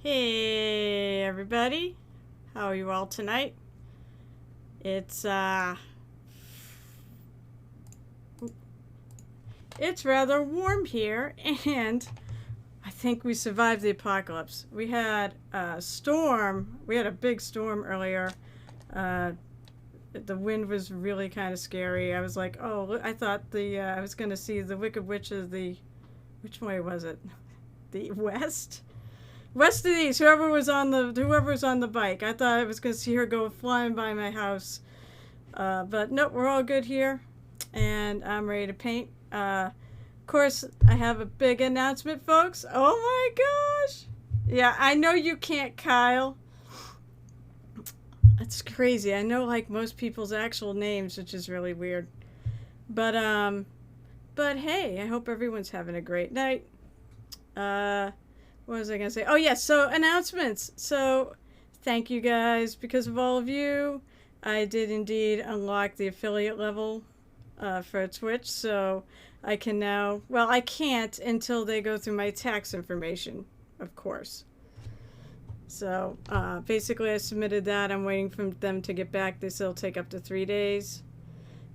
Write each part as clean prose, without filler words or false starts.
Hey everybody, how are you all tonight? It's rather warm here, and I think we survived the apocalypse. We had a storm. We had a big storm earlier. Uh, the wind was really kind of scary. I was like, oh, I thought I was going to see the Wicked Witch of the, which way was it? The west? West of the east. Whoever was on the bike. I thought I was going to see her go flying by my house. But nope, we're all good here, and I'm ready to paint. Of course, I have a big announcement, folks. Oh my gosh! Yeah, I know you can't, Kyle. It's crazy. I know like most people's actual names, which is really weird. But hey, I hope everyone's having a great night. What was I gonna say? Oh yes, so announcements. So thank you guys, because of all of you. I did indeed unlock the affiliate level for Twitch, so I can now, well, I can't until they go through my tax information, of course. So basically I submitted that. I'm waiting for them to get back. They still take up to 3 days.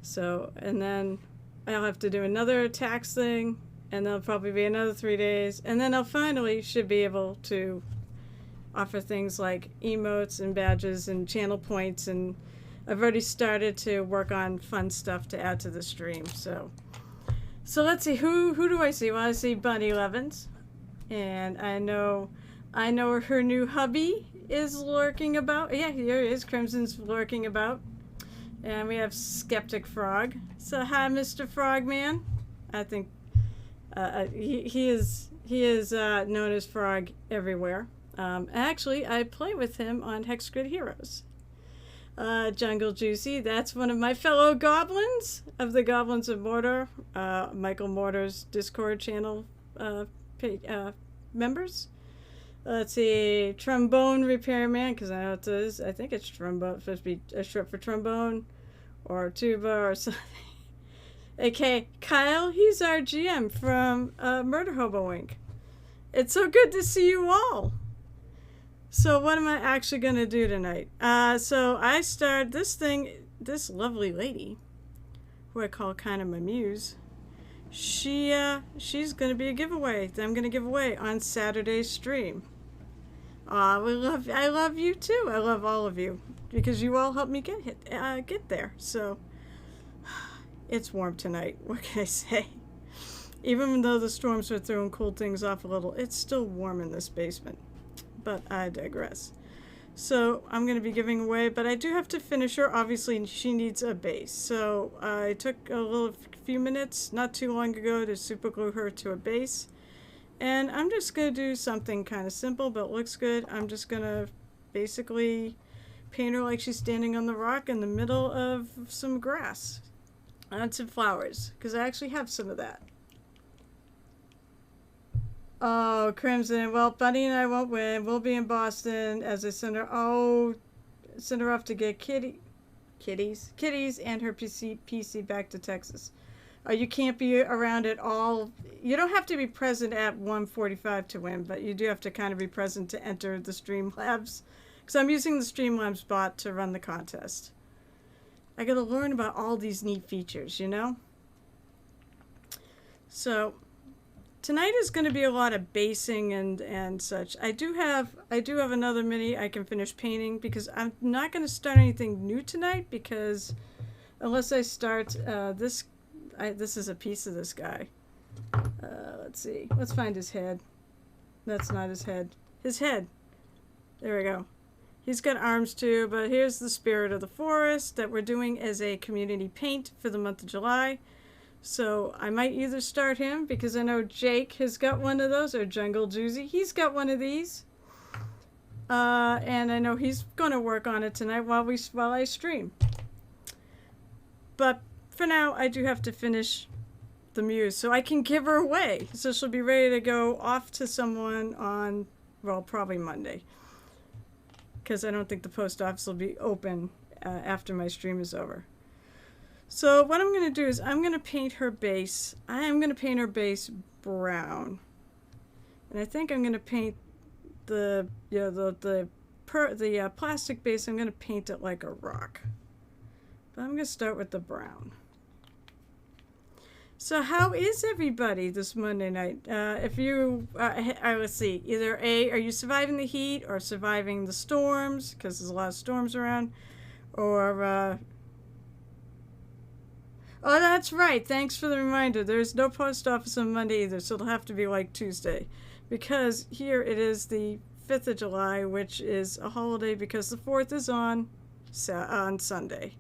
So, and then I'll have to do another tax thing, and there'll probably be another 3 days. And then I'll finally should be able to offer things like emotes and badges and channel points, and I've already started to work on fun stuff to add to the stream. So let's see, who do I see? Well, I see Bunny Levins, and I know her new hubby is lurking about. Yeah, here he is. Crimson's lurking about, and we have Skeptic Frog. So hi, Mr. Frogman. I think he is known as Frog everywhere. Actually, I play with him on Hex Grid Heroes. Jungle Juicy, that's one of my fellow goblins of the Goblins of Mordor, Michael Mortar's Discord channel members. Let's see, Trombone Repairman, because I know it is. I think it's trombone. It's supposed to be a short for trombone or tuba or something. Okay, Kyle, he's our GM from Murder Hobo Inc. It's so good to see you all. So what am I actually going to do tonight? So I started this lovely lady, who I call kind of my muse. She's going to be a giveaway that I'm going to give away on Saturday's stream. I love you too. I love all of you, because you all helped me get there. So it's warm tonight. What can I say? Even though the storms are through and cooled things off a little, it's still warm in this basement. But I digress. So I'm going to be giving away, but I do have to finish her. Obviously, she needs a base. So I took a few minutes not too long ago to super glue her to a base. And I'm just going to do something kind of simple, but looks good. I'm just going to basically paint her like she's standing on the rock in the middle of some grass and some flowers, because I actually have some of that. Oh, Crimson. Well, Bunny and I won't win. We'll be in Boston as I send her off to get kitties and her PC back to Texas. You can't be around at all. You don't have to be present at 1:45 to win, but you do have to kind of be present to enter the Streamlabs, because I'm using the Streamlabs bot to run the contest. I got to learn about all these neat features, you know? So tonight is going to be a lot of basing and such. I do have another mini I can finish painting, because I'm not going to start anything new tonight, because unless I start this is a piece of this guy. Let's see. Let's find his head. That's not his head. His head. There we go. He's got arms too, but here's the Spirit of the Forest that we're doing as a community paint for the month of July. So I might either start him, because I know Jake has got one of those, or Jungle Juicy. He's got one of these. And I know he's going to work on it tonight while I stream. But for now, I do have to finish the muse so I can give her away. So she'll be ready to go off to someone on, well, probably Monday, because I don't think the post office will be open after my stream is over. So what I'm going to do is I'm going to paint her base. I am going to paint her base brown. And I think I'm going to paint the plastic base, I'm going to paint it like a rock. But I'm going to start with the brown. So how is everybody this Monday night? If you, let's see, either A, are you surviving the heat or surviving the storms, because there's a lot of storms around, or, oh, that's right, thanks for the reminder. There's no post office on Monday either, so it'll have to be like Tuesday, because here it is the 5th of July, which is a holiday because the 4th is on Sunday.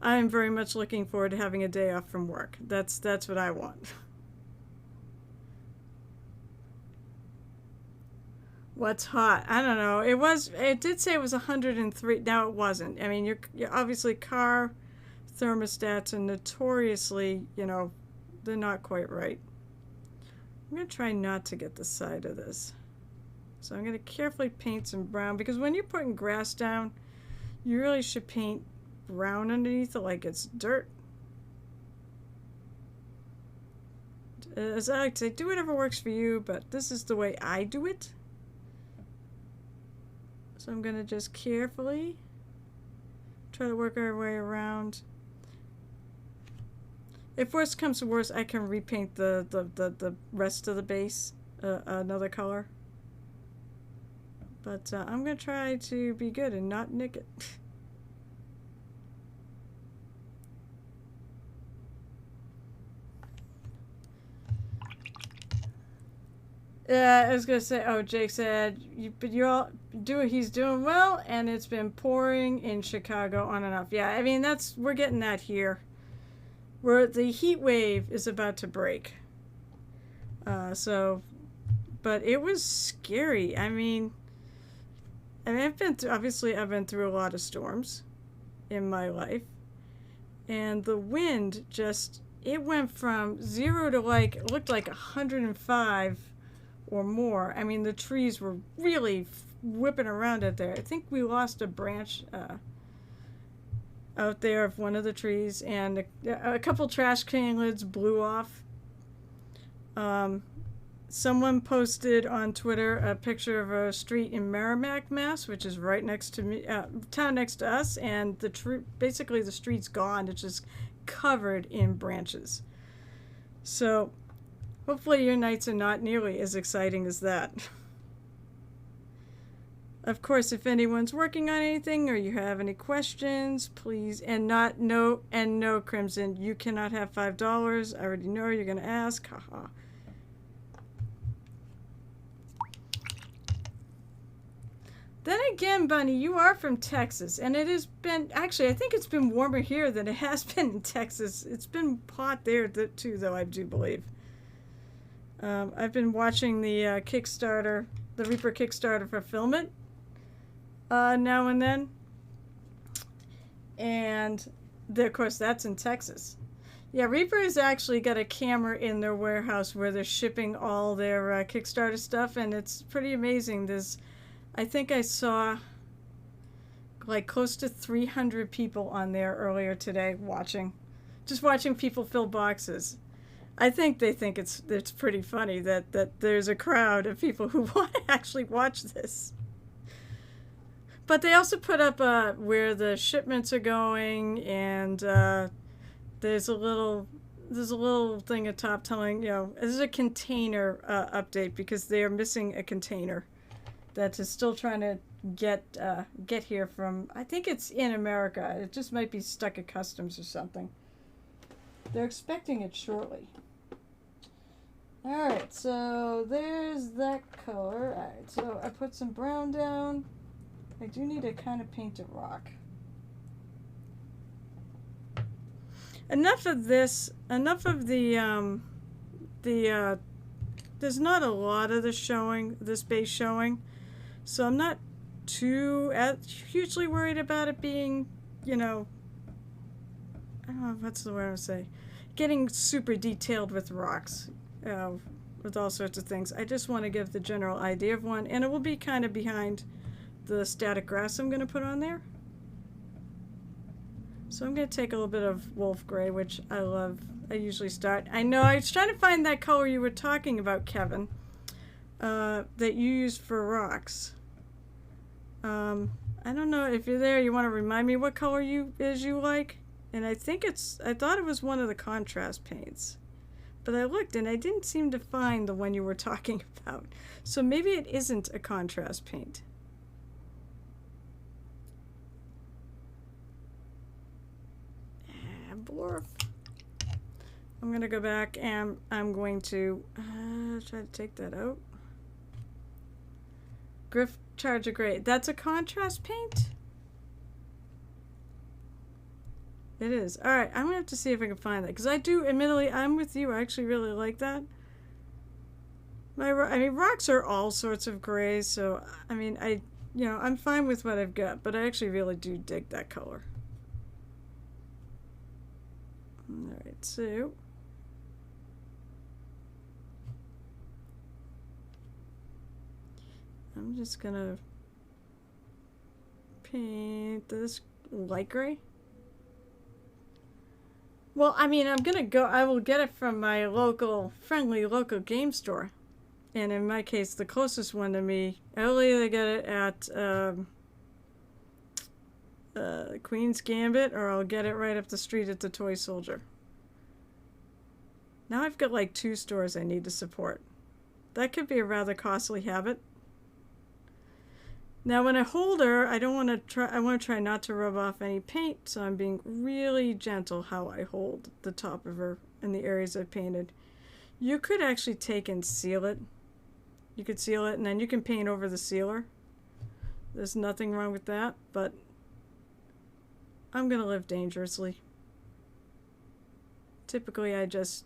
I'm very much looking forward to having a day off from work. That's what I want. What's hot? I don't know. It did say it was 103. Now it wasn't. I mean, you're obviously car thermostats are notoriously, they're not quite right. I'm going to try not to get the side of this. So I'm going to carefully paint some brown, because when you're putting grass down, you really should paint brown underneath it like it's dirt. As I like to say, do whatever works for you, but this is the way I do it. So I'm going to just carefully try to work our way around. If worst comes to worst, I can repaint the rest of the base another color. But I'm going to try to be good and not nick it. I was gonna say, oh, Jake said, he's doing well, and it's been pouring in Chicago on and off. Yeah, I mean, we're getting that here. Where the heat wave is about to break. But it was scary. I mean, I've been through a lot of storms in my life, and the wind it went from 0 to it looked like 105 or more. I mean, the trees were really whipping around out there. I think we lost a branch out there of one of the trees, and a couple trash can lids blew off. Someone posted on Twitter a picture of a street in Merrimack, Mass, which is right next to me, town next to us, and basically the street's gone. It's just covered in branches. So hopefully your nights are not nearly as exciting as that. Of course, if anyone's working on anything or you have any questions, please, no Crimson, you cannot have $5. I already know you're going to ask. Haha. Then again, Bunny, you are from Texas, and it has been, actually, I think it's been warmer here than it has been in Texas. It's been hot there too, though, I do believe. I've been watching the Kickstarter, the Reaper Kickstarter fulfillment now and then. And, of course, that's in Texas. Yeah, Reaper has actually got a camera in their warehouse where they're shipping all their Kickstarter stuff, and it's pretty amazing. I think I saw close to 300 people on there earlier today just watching people fill boxes. I think they think it's pretty funny that there's a crowd of people who want to actually watch this. But they also put up where the shipments are going, and there's a little thing at top telling, this is a container update, because they are missing a container that is still trying to get here from, I think it's in America. It just might be stuck at customs or something. They're expecting it shortly. Alright, so there's that color. Alright, so I put some brown down. I do need to kind of paint a rock. Enough of this. Enough of the there's not a lot of this base showing. So I'm not too hugely worried about it being, I don't know, what's the word I would say, getting super detailed with rocks, with all sorts of things. I just want to give the general idea of one, and it will be kind of behind the static grass I'm going to put on there. So I'm going to take a little bit of wolf gray, which I love. I usually start. I know I was trying to find that color you were talking about, Kevin. that you use for rocks. I don't know if you're there. You want to remind me what color you like? And I thought it was one of the contrast paints, but I looked and I didn't seem to find the one you were talking about. So maybe it isn't a contrast paint. Blurb. I'm gonna go back and I'm going to try to take that out. Griff Charger Gray. That's a contrast paint? It is. Alright, I'm gonna have to see if I can find that. Because I do, admittedly, I'm with you. I actually really like that. I mean, rocks are all sorts of grays, so, I mean, I'm fine with what I've got, but I actually really do dig that color. Alright, so I'm just gonna paint this light gray. Well, I mean, I will get it from my friendly local game store. And in my case, the closest one to me, I'll either get it at Queen's Gambit, or I'll get it right up the street at the Toy Soldier. Now I've got like 2 stores I need to support. That could be a rather costly habit. Now when I hold her, I want to try not to rub off any paint, so I'm being really gentle how I hold the top of her in the areas I've painted. You could actually take and seal it. You could seal it and then you can paint over the sealer. There's nothing wrong with that, but I'm going to live dangerously. Typically, I just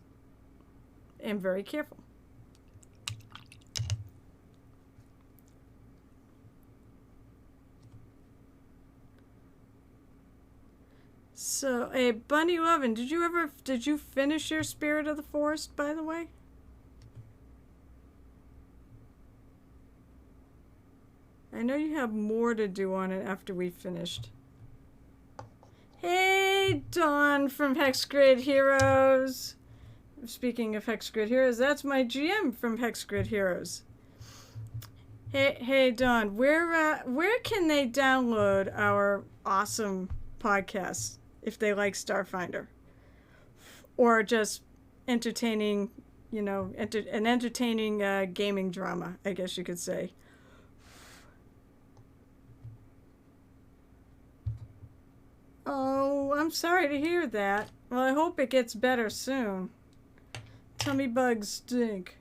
am very careful. So, hey, Bunny Lovin', did you finish your Spirit of the Forest, by the way? I know you have more to do on it after we finished. Hey, Dawn from Hex Grid Heroes. Speaking of Hex Grid Heroes, that's my GM from Hex Grid Heroes. Hey, Dawn, where can they download our awesome podcasts if they like Starfinder? Or just entertaining, an entertaining gaming drama, I guess you could say. Oh, I'm sorry to hear that. Well, I hope it gets better soon. Tummy bugs stink.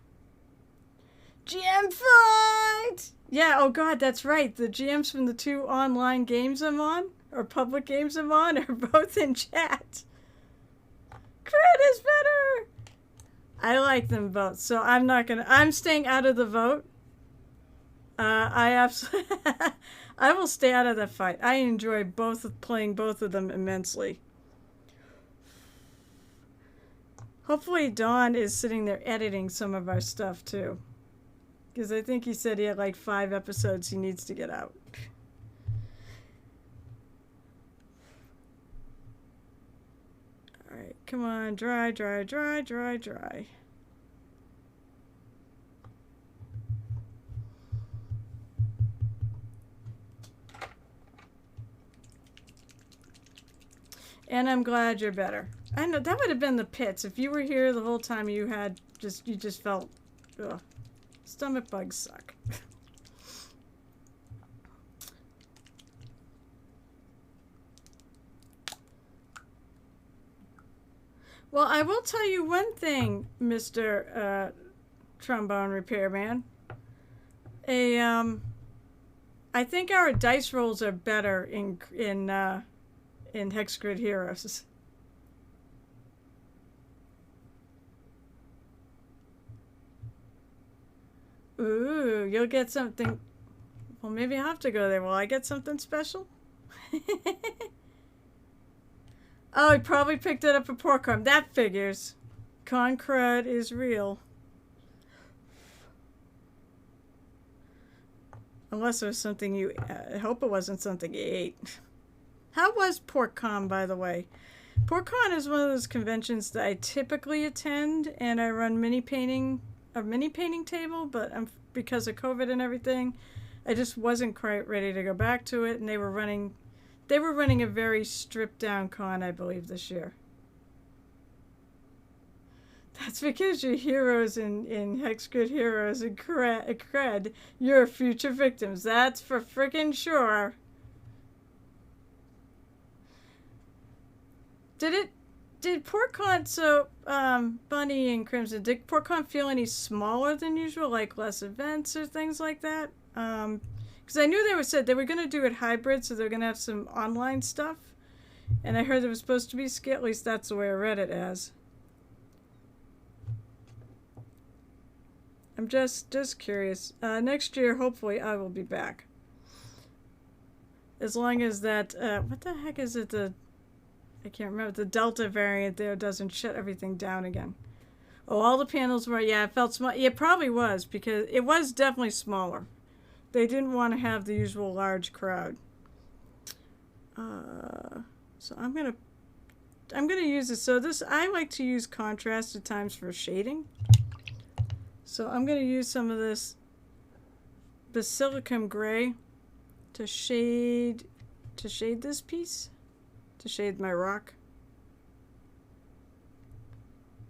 GM fight! Yeah, oh god, that's right. The GMs from the 2 online games I'm on, or public games I'm on, are both in chat. Crit is better! I like them both, so I'm staying out of the vote. I will stay out of that fight. I enjoy playing both of them immensely. Hopefully Dawn is sitting there editing some of our stuff too. Because I think he said he had like 5 episodes he needs to get out. Alright, come on. Dry, dry, dry, dry, dry. And I'm glad you're better. I know that would have been the pits. If you were here the whole time, you just felt, ugh. Stomach bugs suck. Well, I will tell you one thing, Mr. Trombone Repairman. I think our dice rolls are better in Hex Grid Heroes. Ooh, you'll get something. Well, maybe I have to go there. Will I get something special? Oh, he probably picked it up at Porkcom. That figures. Con crud is real. Unless it was something you... I hope it wasn't something you ate. How was Porkcom, by the way? Porkcon is one of those conventions that I typically attend, and I run a mini painting table, but because of COVID and everything, I just wasn't quite ready to go back to it, and they were running a very stripped down con, I believe, this year. That's because your heroes in Hex Grid Heroes and Cred, you're future victims. That's for freaking sure. Did PortCon, so, Bunny and Crimson, did PortCon feel any smaller than usual, like less events or things like that? Because I knew said they were going to do it hybrid, so they're going to have some online stuff. And I heard it was supposed to be scale, at least that's the way I read it as. I'm just curious. Next year, hopefully, I will be back. As long as that, what the heck is it, I can't remember, the Delta variant there doesn't shut everything down again. Oh, all the panels were, yeah, it felt small. It probably was, because it was definitely smaller. They didn't want to have the usual large crowd. So I'm gonna use this. So I like to use contrast at times for shading. So I'm going to use some of this Basilicum Gray to shade this piece, to shade my rock.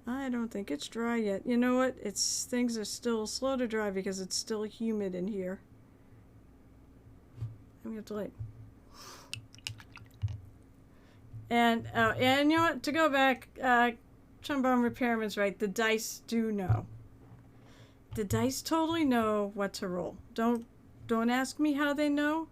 I don't think it's dry yet. You know what? Things are still slow to dry because it's still humid in here. I'm going to have to And you know what? To go back, Chumbone Repairman's right. The dice do know. The dice totally know what to roll. Don't ask me how they know,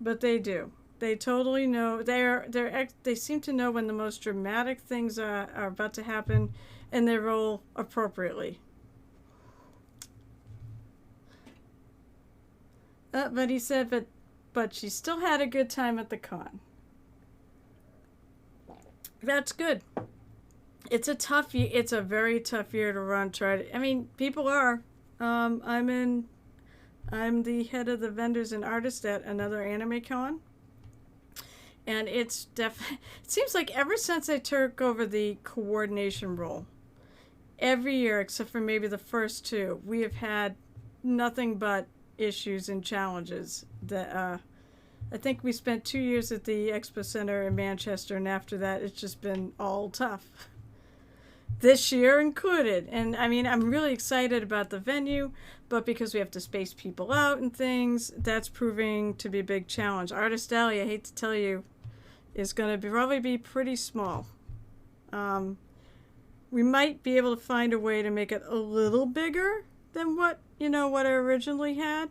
but they do. They totally know. They seem to know when the most dramatic things are about to happen, and they roll appropriately. But he said, but she still had a good time at the con. That's good. It's a tough year. It's a very tough year to run. People are. I'm the head of the vendors and artists at another anime con. And it seems like ever since I took over the coordination role, every year except for maybe the first two, we have had nothing but issues and challenges. I think we spent 2 years at the Expo Center in Manchester, and after that it's just been all tough. This year included. And I'm really excited about the venue, but because we have to space people out and things, that's proving to be a big challenge. Artist Alley, I hate to tell you, is going to probably be pretty small. We might be able to find a way to make it a little bigger than what I originally had,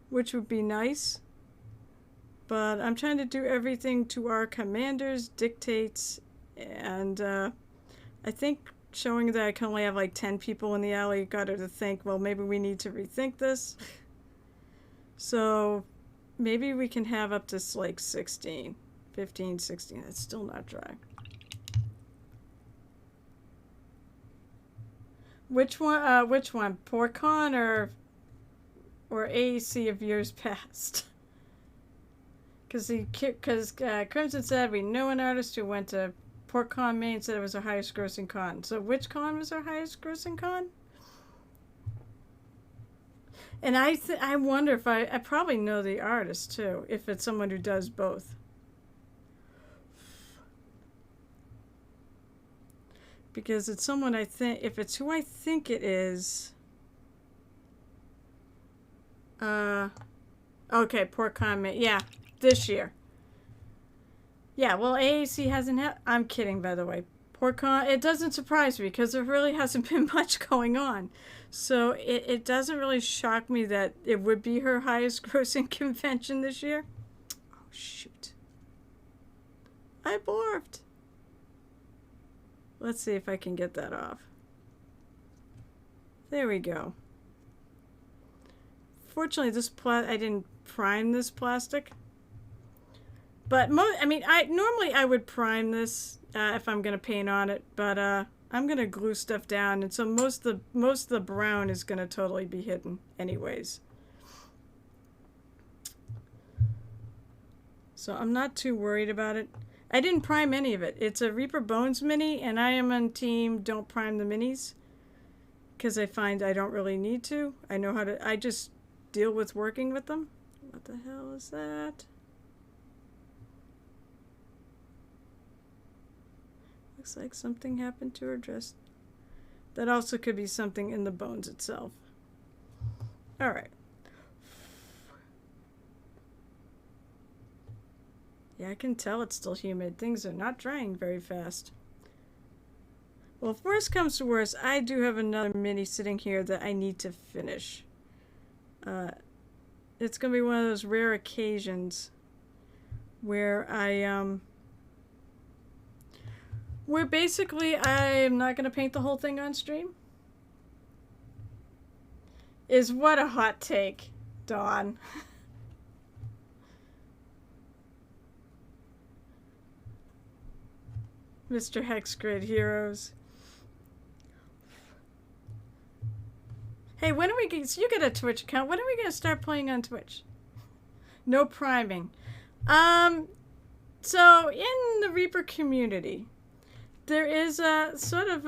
which would be nice. But I'm trying to do everything to our commander's dictates, and I think showing that I can only have like 10 people in the alley got her to think, well, maybe we need to rethink this. So maybe we can have up to like 15, 16. It's still not dry. Which one? PortCon or AEC of years past? Because Crimson said we know an artist who went to PortCon Maine, said it was our highest grossing con. So which con was our highest grossing con? And I wonder if I probably know the artist too, if it's someone who does both. Because it's someone if it's who I think it is. Okay, PortCon Maine. Yeah, this year. Yeah, well, AAC hasn't had... I'm kidding, by the way. PortCon, it doesn't surprise me because there really hasn't been much going on. So it doesn't really shock me that it would be her highest grossing convention this year. Oh, shoot. I barfed. Let's see if I can get that off. There we go. Fortunately, I didn't prime this plastic. But normally I would prime this if I'm gonna paint on it, but I'm gonna glue stuff down, and so most of the brown is gonna totally be hidden, anyways. So I'm not too worried about it. I didn't prime any of it. It's a Reaper Bones mini, and I am on team don't prime the minis because I find I don't really need to. I know how to, I just deal with working with them. What the hell is that? Looks like something happened to her dress. That also could be something in the bones itself. All right. Yeah, I can tell it's still humid. Things are not drying very fast. Well, if worst comes to worst, I do have another mini sitting here that I need to finish. It's going to be one of those rare occasions where where basically I'm not going to paint the whole thing on stream. Is what a hot take, Dawn. Mr. Hexgrid Heroes. Hey, when are we going to... You get a Twitch account. When are we going to start playing on Twitch? No priming. So, in the Reaper community, there is a sort of...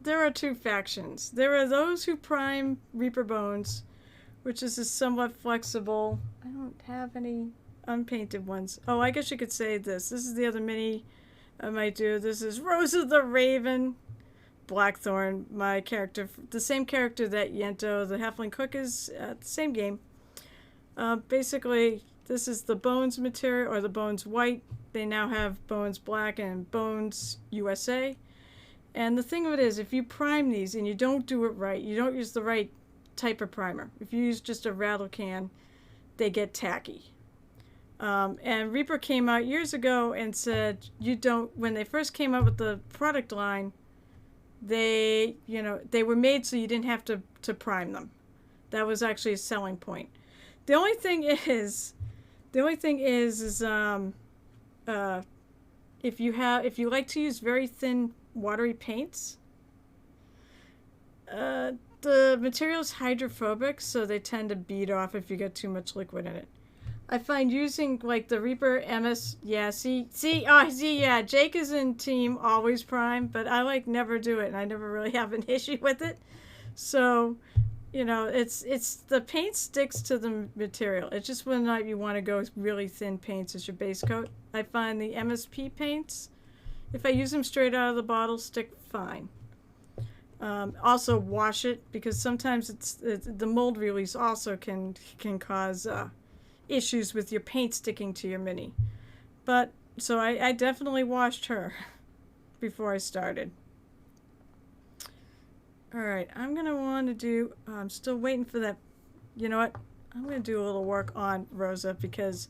there are two factions. There are those who prime Reaper bones, which is a somewhat flexible... I don't have any unpainted ones. Oh, I guess you could say this. This is the other mini I might do. This is Rosa the Raven. Blackthorn, my character, the same character that Yento, the Halfling Cook, is the same game. Basically, this is the Bones material, or the Bones White. They now have Bones Black and Bones USA. And the thing of it is, if you prime these and you don't do it right, you don't use the right type of primer. If you use just a rattle can, they get tacky. And Reaper came out years ago and said, you don't, when they first came out with the product line, they were made so you didn't have to prime them. That was actually a selling point. The only thing is if you like to use very thin watery paints, the material's hydrophobic, so they tend to bead off if you get too much liquid in it. I find using like the Reaper MS, yeah, yeah, Jake is in team always prime, but I like never do it, and I never really have an issue with it. So, it's the paint sticks to the material. It's just when you want to go with really thin paints as your base coat. I find the MSP paints, if I use them straight out of the bottle, stick fine. Also wash it, because sometimes the mold release also can cause issues with your paint sticking to your mini. But so I definitely washed her before I started. Alright, I'm gonna want to do, I'm still waiting for that. You know what, I'm gonna do a little work on Rosa because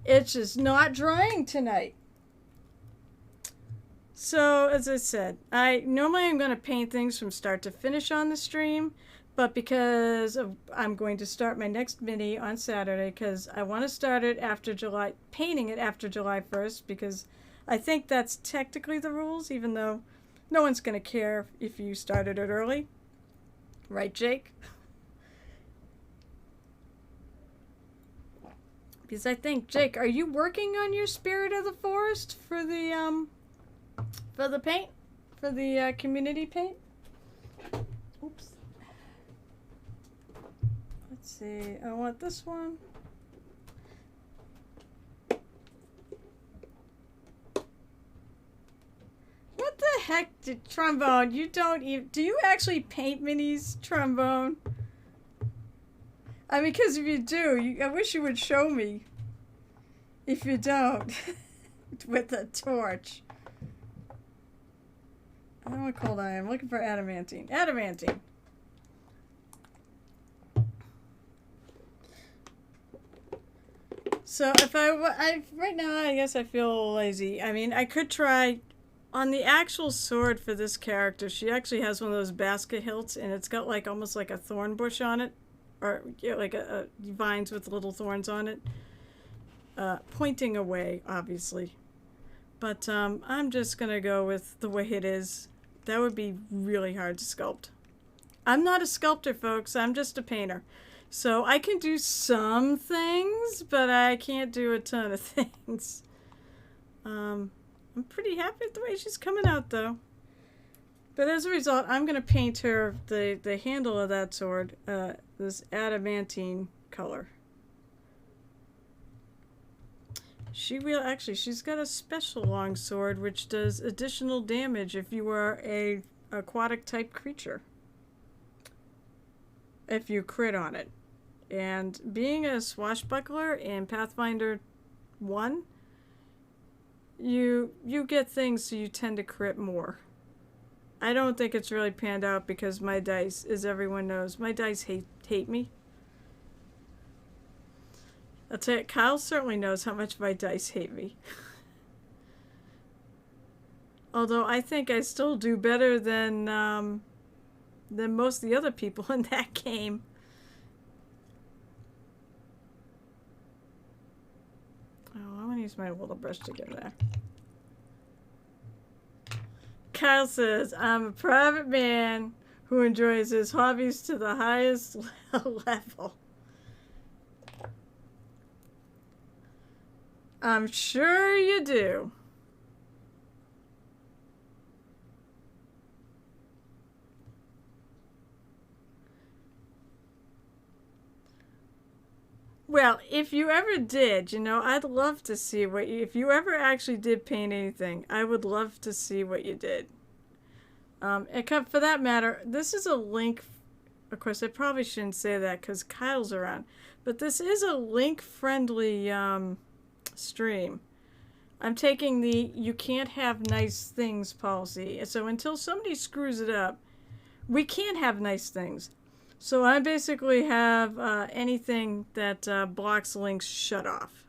it's just not drying tonight. So as I said, normally I'm going to paint things from start to finish on the stream, but because I'm going to start my next mini on Saturday, because I want to start it painting it after July 1st, because I think that's technically the rules, even though no one's going to care if you started it early. Right, Jake? Because I think, Jake, are you working on your Spirit of the Forest for the paint? For the community paint? Oops. Let's see. I want this one. What the heck did Trombone? You don't even... Do you actually paint minis, Trombone? I mean, because if you do, I wish you would show me. If you don't. With a torch. I don't want cold iron. I'm looking for adamantine. Adamantine. So if right now, I guess I feel lazy. I mean, I could try on the actual sword for this character. She actually has one of those basket hilts, and it's got like almost like a thorn bush on it, or like a vines with little thorns on it, pointing away, obviously. But I'm just gonna go with the way it is. That would be really hard to sculpt. I'm not a sculptor, folks. I'm just a painter. So I can do some things, but I can't do a ton of things. I'm pretty happy with the way she's coming out, though. But as a result, I'm going to paint her the handle of that sword this adamantine color. She's got a special long sword which does additional damage if you are a aquatic type creature. If you crit on it. And being a swashbuckler in Pathfinder 1, you get things so you tend to crit more. I don't think it's really panned out because my dice, as everyone knows, my dice hate me. I'll tell you, Kyle certainly knows how much my dice hate me. Although I think I still do better than most of the other people in that game. Oh, I'm going to use my little brush to get there. Kyle says, I'm a private man who enjoys his hobbies to the highest level. I'm sure you do. Well, if you ever did, you know, I'd love to see if you ever actually did paint anything, I would love to see what you did. And for that matter, this is a link, of course, I probably shouldn't say that because Kyle's around, but this is a link-friendly stream. I'm taking the you can't have nice things policy. So until somebody screws it up, we can't have nice things. So I basically have anything that blocks links shut off.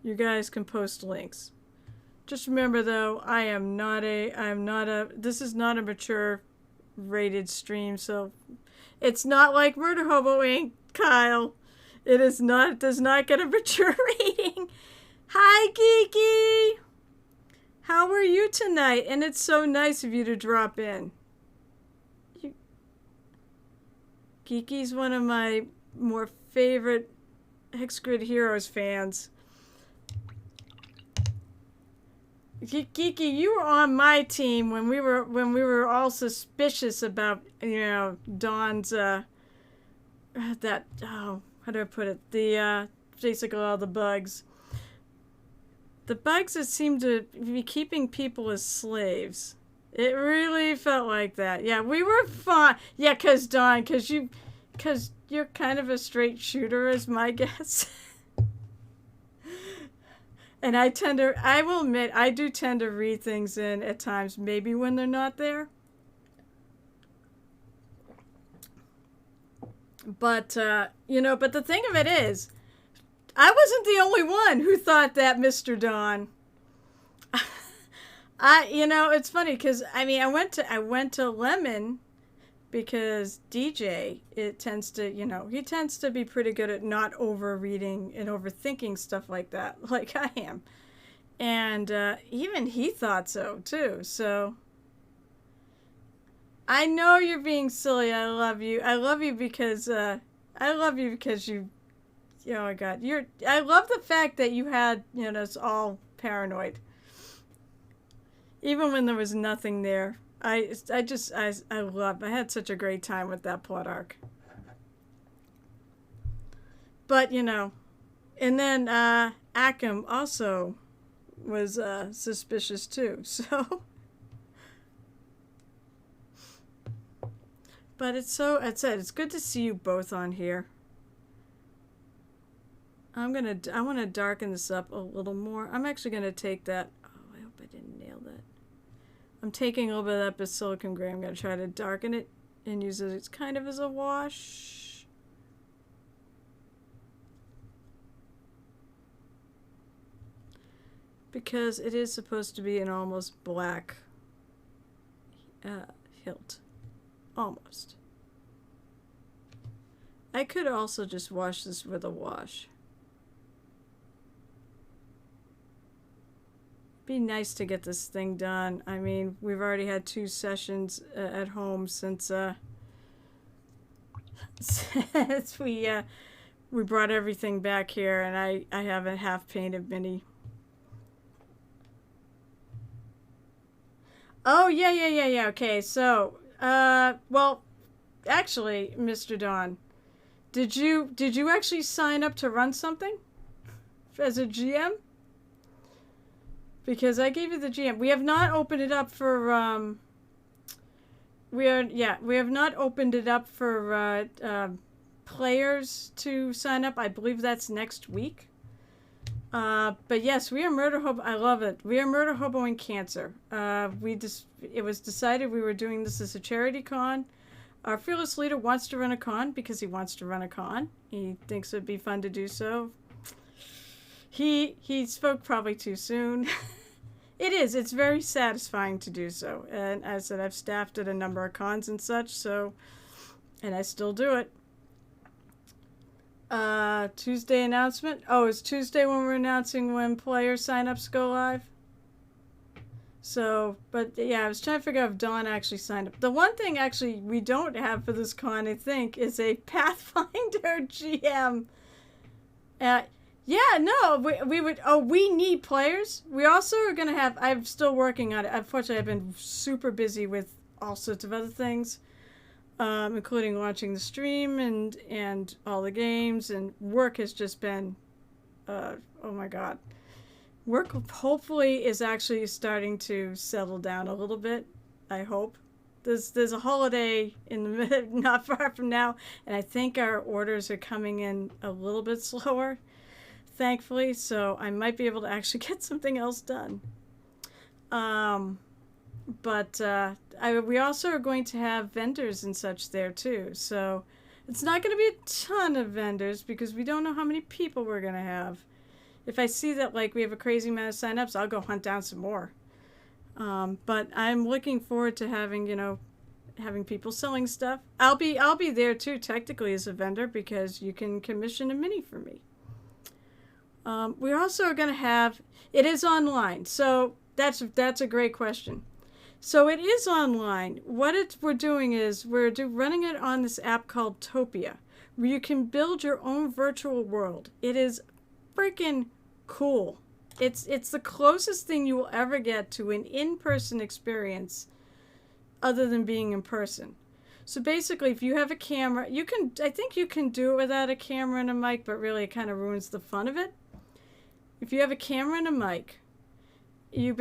You guys can post links. Just remember though, this is not a mature rated stream, so it's not like Murder Hobo Inc., Kyle. It does not get a mature rating. Hi, Geeky! How are you tonight? And it's so nice of you to drop in. Geeky's one of my more favorite Hexgrid Heroes fans. Geeky, you were on my team when we were all suspicious about, you know, Dawn's how do I put it? The basically all the bugs. The bugs that seem to be keeping people as slaves. It really felt like that. Yeah, we were fine. Yeah, because Dawn, because you're kind of a straight shooter, is my guess. And I will admit, I do tend to read things in at times, maybe when they're not there. But, you know, but the thing of it is, I wasn't the only one who thought that, Mr. Dawn. You know, it's funny because I mean, I went to Lemon because DJ, it tends to, you know, he tends to be pretty good at not over reading and overthinking stuff like that, like I am, and even he thought so too. So I know you're being silly. I love you. I love you because you. Oh my God, I love the fact that you had, you know, us all paranoid. Even when there was nothing there. I had such a great time with that plot arc. But, you know, and then Akim also was suspicious too, so. But it's good to see you both on here. I want to darken this up a little more. I'm actually going to take that. Oh, I hope I didn't nail that. I'm taking a little bit of that basilicum gray. I'm going to try to darken it and use it as kind of as a wash. Because it is supposed to be an almost black hilt. Almost. I could also just wash this with a wash. Be nice to get this thing done. I mean, we've already had 2 sessions at home since we brought everything back here, and I have a half painted mini. Oh, yeah. Okay, so, well, actually, Mr. Don, did you actually sign up to run something as a GM? Because I gave you the GM. We have not opened it up for we have not opened it up for players to sign up. I believe that's next week. But yes, we are murder hobo. I love it. We are murder hoboing cancer. It was decided we were doing this as a charity con. Our fearless leader wants to run a con because he wants to run a con. He thinks it'd be fun to do so. He spoke probably too soon. It is. It's very satisfying to do so. And as I said, I've staffed at a number of cons and such, so, and I still do it. Tuesday announcement. Oh, it's Tuesday when we're announcing when player signups go live. So, but yeah, I was trying to figure out if Dawn actually signed up. The one thing actually we don't have for this con, I think, is a Pathfinder GM. Yeah, no, we would. Oh, we need players. We also are gonna have. I'm still working on it. Unfortunately, I've been super busy with all sorts of other things, including launching the stream and all the games. And work has just been, oh my god, work hopefully is actually starting to settle down a little bit. I hope. There's a holiday in the not far from now, and I think our orders are coming in a little bit slower, thankfully, so I might be able to actually get something else done. But we also are going to have vendors and such there too, so it's not going to be a ton of vendors because we don't know how many people we're going to have. If I see that like we have a crazy amount of signups, I'll go hunt down some more. But I'm looking forward to having people selling stuff. I'll be there too, technically as a vendor, because you can commission a mini for me. We also are going to have, it is online, so that's a great question. So it is online. What we're doing is we're running it on this app called Topia, where you can build your own virtual world. It is freaking cool. It's the closest thing you will ever get to an in-person experience other than being in person. So basically, if you have a camera, I think you can do it without a camera and a mic, but really it kind of ruins the fun of it. If you have a camera and a mic, you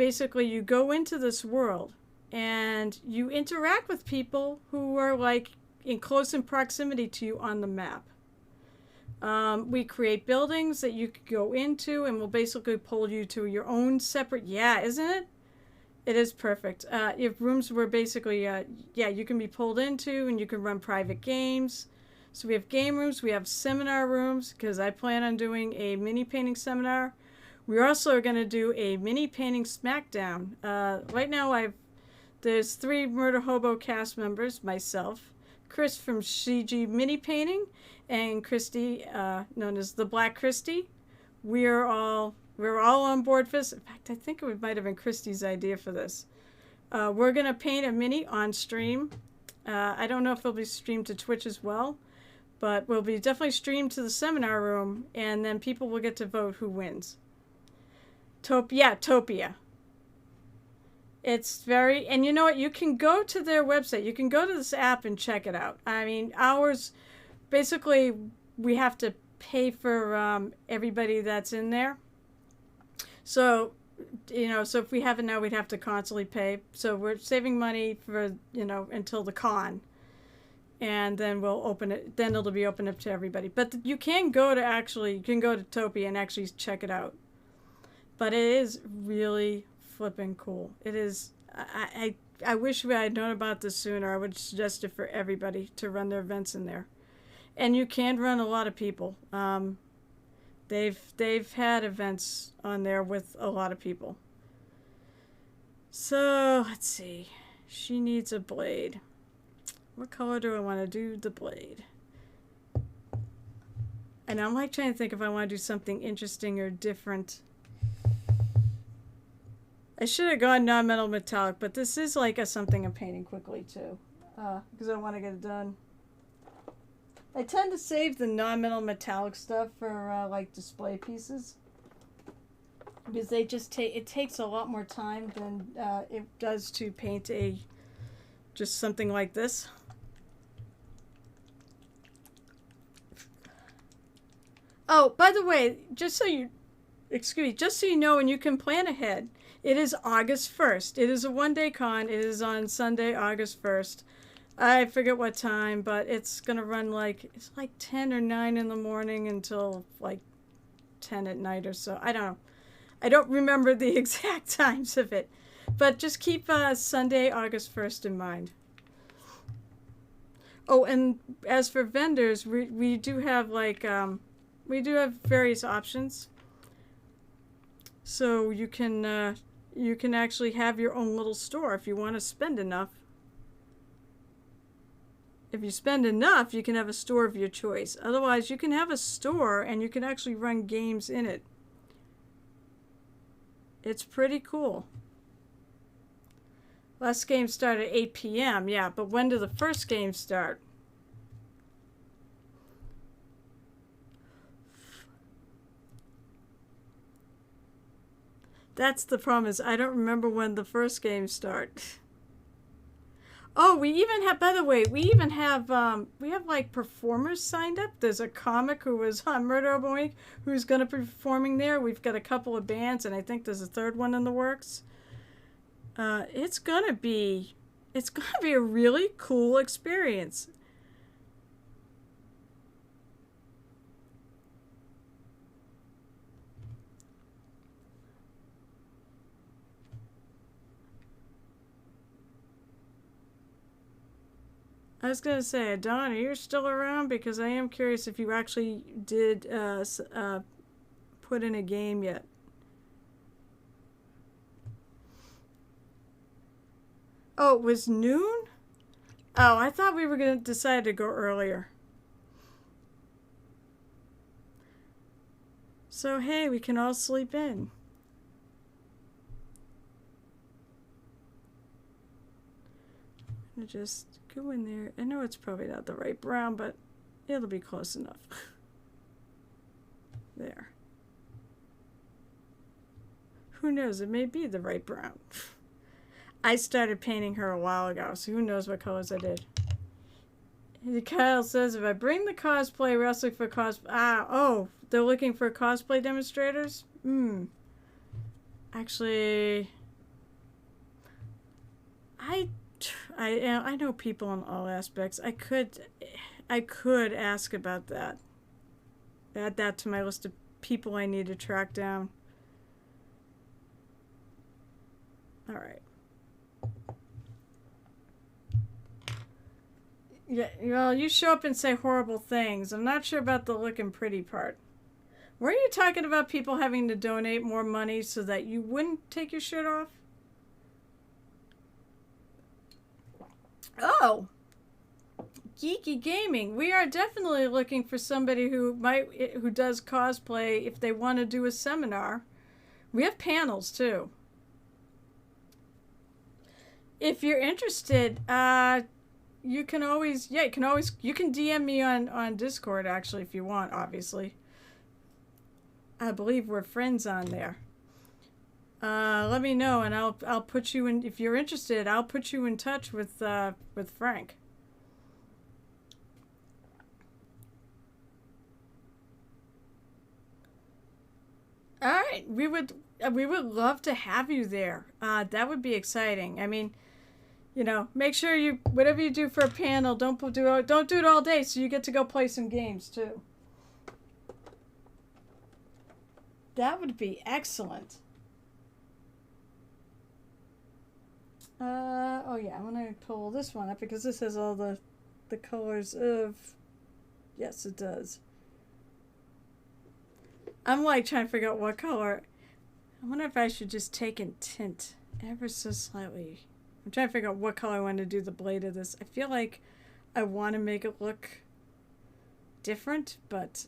go into this world and you interact with people who are like in close proximity to you on the map. We create buildings that you could go into, and we'll basically pull you to your own separate. Yeah, isn't it? It is perfect. If rooms were basically, you can be pulled into, and you can run private games. So we have game rooms, we have seminar rooms, because I plan on doing a mini painting seminar. We also are going to do a mini painting smackdown. Right now, there's 3 Murder Hobo cast members, myself, Chris from CG Mini Painting, and Christy, known as the Black Christy. We're all on board for this. In fact, I think it might have been Christy's idea for this. We're going to paint a mini on stream. I don't know if it'll be streamed to Twitch as well, but we'll be definitely streamed to the seminar room, and then people will get to vote who wins. Topia. It's very, and you know what? You can go to their website. You can go to this app and check it out. I mean, basically, we have to pay for everybody that's in there. So, so if we have it now, we'd have to constantly pay. So we're saving money for, until the con. And then we'll open it. Then it'll be open up to everybody. But you can go to Topia and actually check it out. But it is really flipping cool. It is. I wish I had known about this sooner. I would suggest it for everybody to run their events in there. And you can run a lot of people. They've had events on there with a lot of people. So let's see. She needs a blade. What color do I want to do the blade? And I'm like trying to think if I want to do something interesting or different. I should have gone non-metal metallic, but this is like something I'm painting quickly too, because I want to get it done. I tend to save the non-metal metallic stuff for like display pieces. because they just take, it takes a lot more time than it does to paint a, just something like this. Oh, by the way, just so you, excuse me, just so you know, and you can plan ahead, it is August 1st. It is a one-day con. It is on Sunday, August 1st. I forget what time, but it's going to run like, it's like 10 or 9 in the morning until like 10 at night or so. I don't know. I don't remember the exact times of it. But just keep Sunday, August 1st in mind. Oh, and as for vendors, we do have like, we do have various options. So you can actually have your own little store if you want to spend enough. If you spend enough, you can have a store of your choice. Otherwise, you can have a store and you can actually run games in it. It's pretty cool. Last game started at 8 p.m. Yeah, but when do the first games start? That's the problem, is I don't remember when the first games start. Oh, we even have, by the way, we have like performers signed up. There's a comic who was on Murder Boy who's going to be performing there. We've got a couple of bands, and I think there's a third one in the works. It's going to be a really cool experience. I was going to say, Dawn, are you still around? Because I am curious if you actually did put in a game yet. Oh, it was noon? Oh, I thought we were going to decide to go earlier. So, hey, we can all sleep in. I'm going to just go in there. I know it's probably not the right brown, but it'll be close enough. There. Who knows? It may be the right brown. I started painting her a while ago, so who knows what colors I did. Kyle says, if I bring the cosplay, we're also looking for oh, they're looking for cosplay demonstrators? Actually, I know people in all aspects. I could ask about that. Add that to my list of people I need to track down. All right. Yeah, well, you show up and say horrible things. I'm not sure about the looking pretty part. Were you talking about people having to donate more money so that you wouldn't take your shirt off? Oh, Geeky Gaming. We are definitely looking for somebody who does cosplay if they want to do a seminar. We have panels too. If you're interested, you can always, you can DM me on Discord actually if you want, obviously. I believe we're friends on there. Let me know and I'll put you in, if you're interested, I'll put you in touch with Frank. All right, we would love to have you there. That would be exciting. I mean, you know, make sure you, whatever you do for a panel, don't do it all day, so you get to go play some games too. That would be excellent. Oh yeah, I'm gonna pull this one up because this has all the colors of. Yes, it does. I'm like trying to figure out what color. I wonder if I should just take and tint ever so slightly. I'm trying to figure out what color I want to do the blade of this. I feel like I want to make it look different, but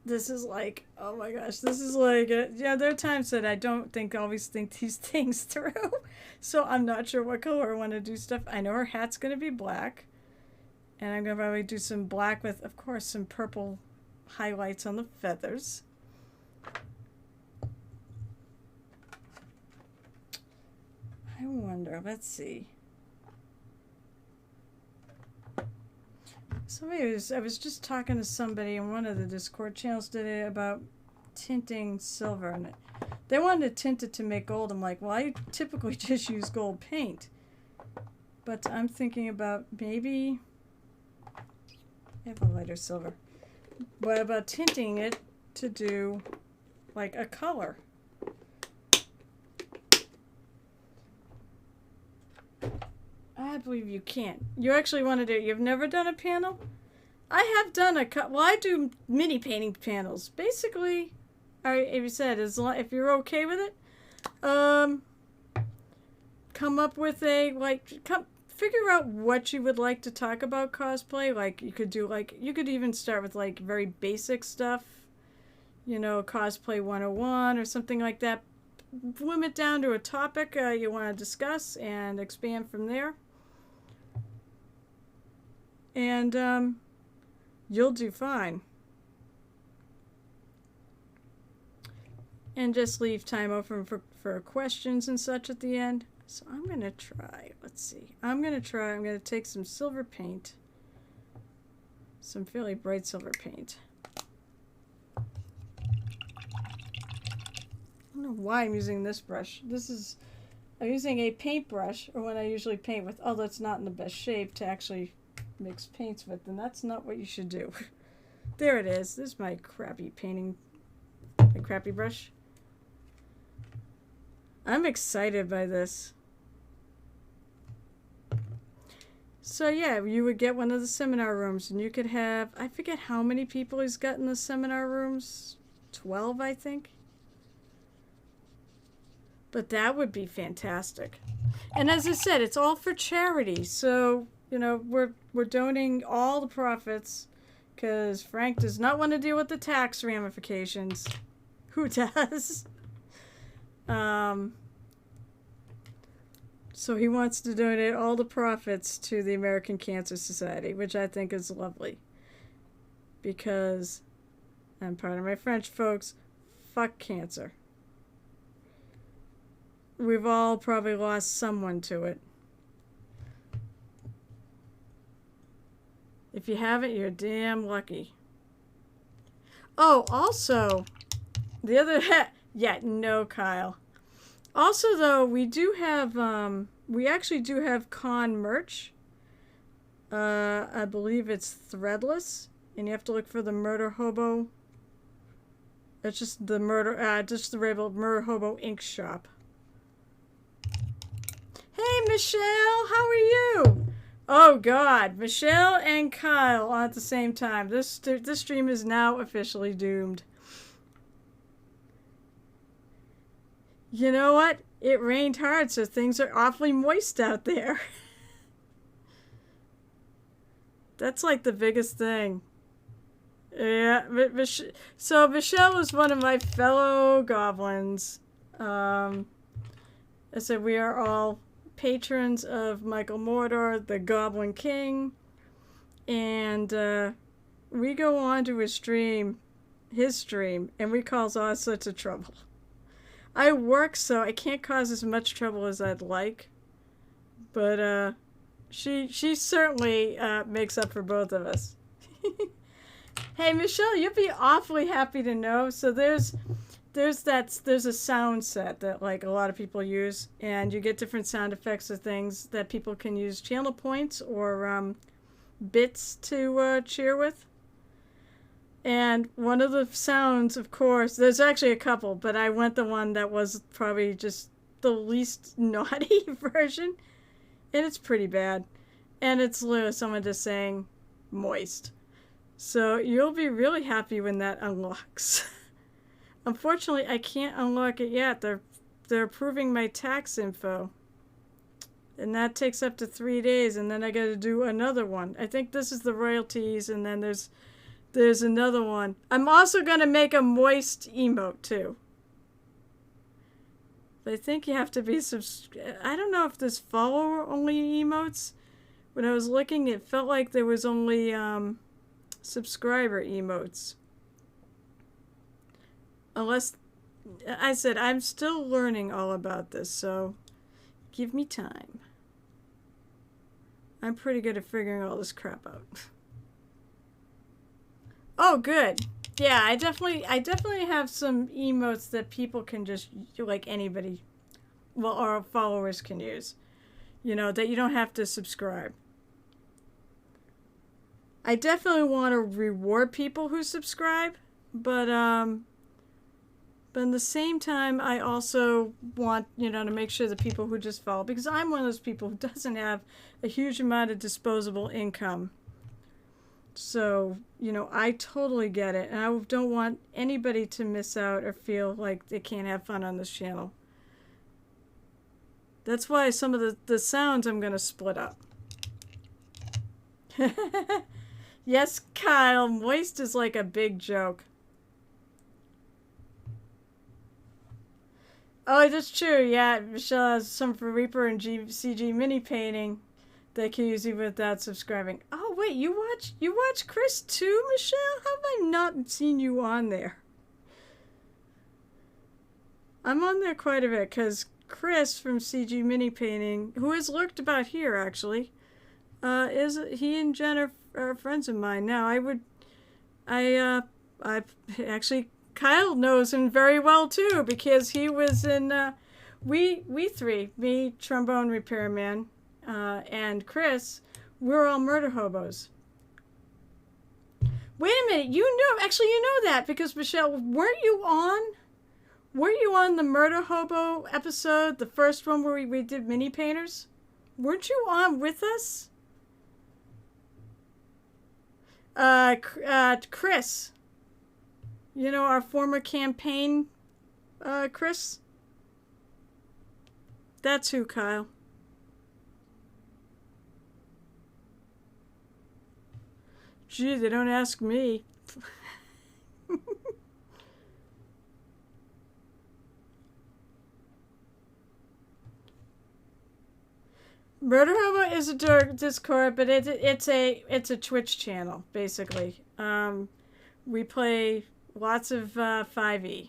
this is like, oh my gosh, this is like, yeah, there are times that I don't always think these things through. So I'm not sure what color I want to do stuff. I know her hat's going to be black. And I'm going to probably do some black with, of course, some purple highlights on the feathers. I wonder, let's see. I was just talking to somebody in one of the Discord channels today about tinting silver, and they wanted to tint it to make gold. I'm like, well, I typically just use gold paint, but I'm thinking about maybe I have a lighter silver. What about tinting it to do like a color? I believe you can. You actually want to do it. You've never done a panel? I have done well, I do mini painting panels. Basically, if you said, if you're okay with it, come up with figure out what you would like to talk about cosplay. Like, you could even start with like very basic stuff, cosplay 101 or something like that. Limit down to a topic you want to discuss and expand from there. And you'll do fine. And just leave time open for questions and such at the end. So I'm going to try. Let's see. I'm going to take some silver paint. Some fairly bright silver paint. I don't know why I'm using this brush. I'm using a paintbrush, or when I usually paint with, although it's not in the best shape to actually mix paints with, and that's not what you should do. There it is. This is my crappy crappy brush. I'm excited by this. So yeah, you would get one of the seminar rooms, and you could have, I forget how many people he's got in the seminar rooms, 12 I think. But that would be fantastic. And as I said, it's all for charity. So, we're donating all the profits because Frank does not want to deal with the tax ramifications. Who does? So he wants to donate all the profits to the American Cancer Society, which I think is lovely. Because, and pardon my French, folks, fuck cancer. We've all probably lost someone to it. If you haven't, you're damn lucky. Oh, also, the other no, Kyle. Also, though, we actually do have con merch. I believe it's threadless, and you have to look for the Murder Hobo. It's just the regular Murder Hobo ink shop. Hey, Michelle, how are you? Oh, God. Michelle and Kyle on at the same time. This stream is now officially doomed. You know what? It rained hard, so things are awfully moist out there. That's like the biggest thing. Yeah. So Michelle is one of my fellow goblins. I said we are all patrons of Michael Mordor, the Goblin King, and we go on to his stream, and we cause all sorts of trouble. I work, so I can't cause as much trouble as I'd like, but she certainly makes up for both of us. Hey, Michelle, you'll be awfully happy to know. So there's a sound set that like a lot of people use, and you get different sound effects of things that people can use channel points or bits to cheer with. And one of the sounds, of course, there's actually a couple, but I went the one that was probably just the least naughty version, and it's pretty bad. And it's literally someone just saying moist. So you'll be really happy when that unlocks. Unfortunately, I can't unlock it yet. They're approving my tax info. And that takes up to 3 days, and then I got to do another one. I think this is the royalties, and then there's another one. I'm also going to make a moist emote, too. But I think you have to be I don't know if there's follower-only emotes, when I was looking, it felt like there was only subscriber emotes. Unless, I said, I'm still learning all about this, so give me time. I'm pretty good at figuring all this crap out. Oh, good. Yeah, I definitely have some emotes that people can just, like anybody, well, our followers can use. You know, that you don't have to subscribe. I definitely want to reward people who subscribe, but in the same time, I also want, to make sure the people who just follow, because I'm one of those people who doesn't have a huge amount of disposable income. So, I totally get it, and I don't want anybody to miss out or feel like they can't have fun on this channel. That's why some of the sounds I'm going to split up. Yes, Kyle, moist is like a big joke. Oh, that's true. Yeah, Michelle has some for Reaper and CG mini painting that can use even without subscribing. Oh, wait, you watch Chris too, Michelle? How have I not seen you on there? I'm on there quite a bit because Chris from CG mini painting, who has lurked about here actually, he and Jen are friends of mine now. I actually, Kyle knows him very well too because he was in we three, me, trombone repairman, and Chris, we're all murder hobos. Wait a minute, you know that because Michelle, weren't you on the murder hobo episode, the first one where we did mini painters? Weren't you on with us? Chris. Our former campaign, Chris? That's who, Kyle. Gee, they don't ask me. Murder Hobo is a Discord, but it's a Twitch channel basically. We play lots of 5e.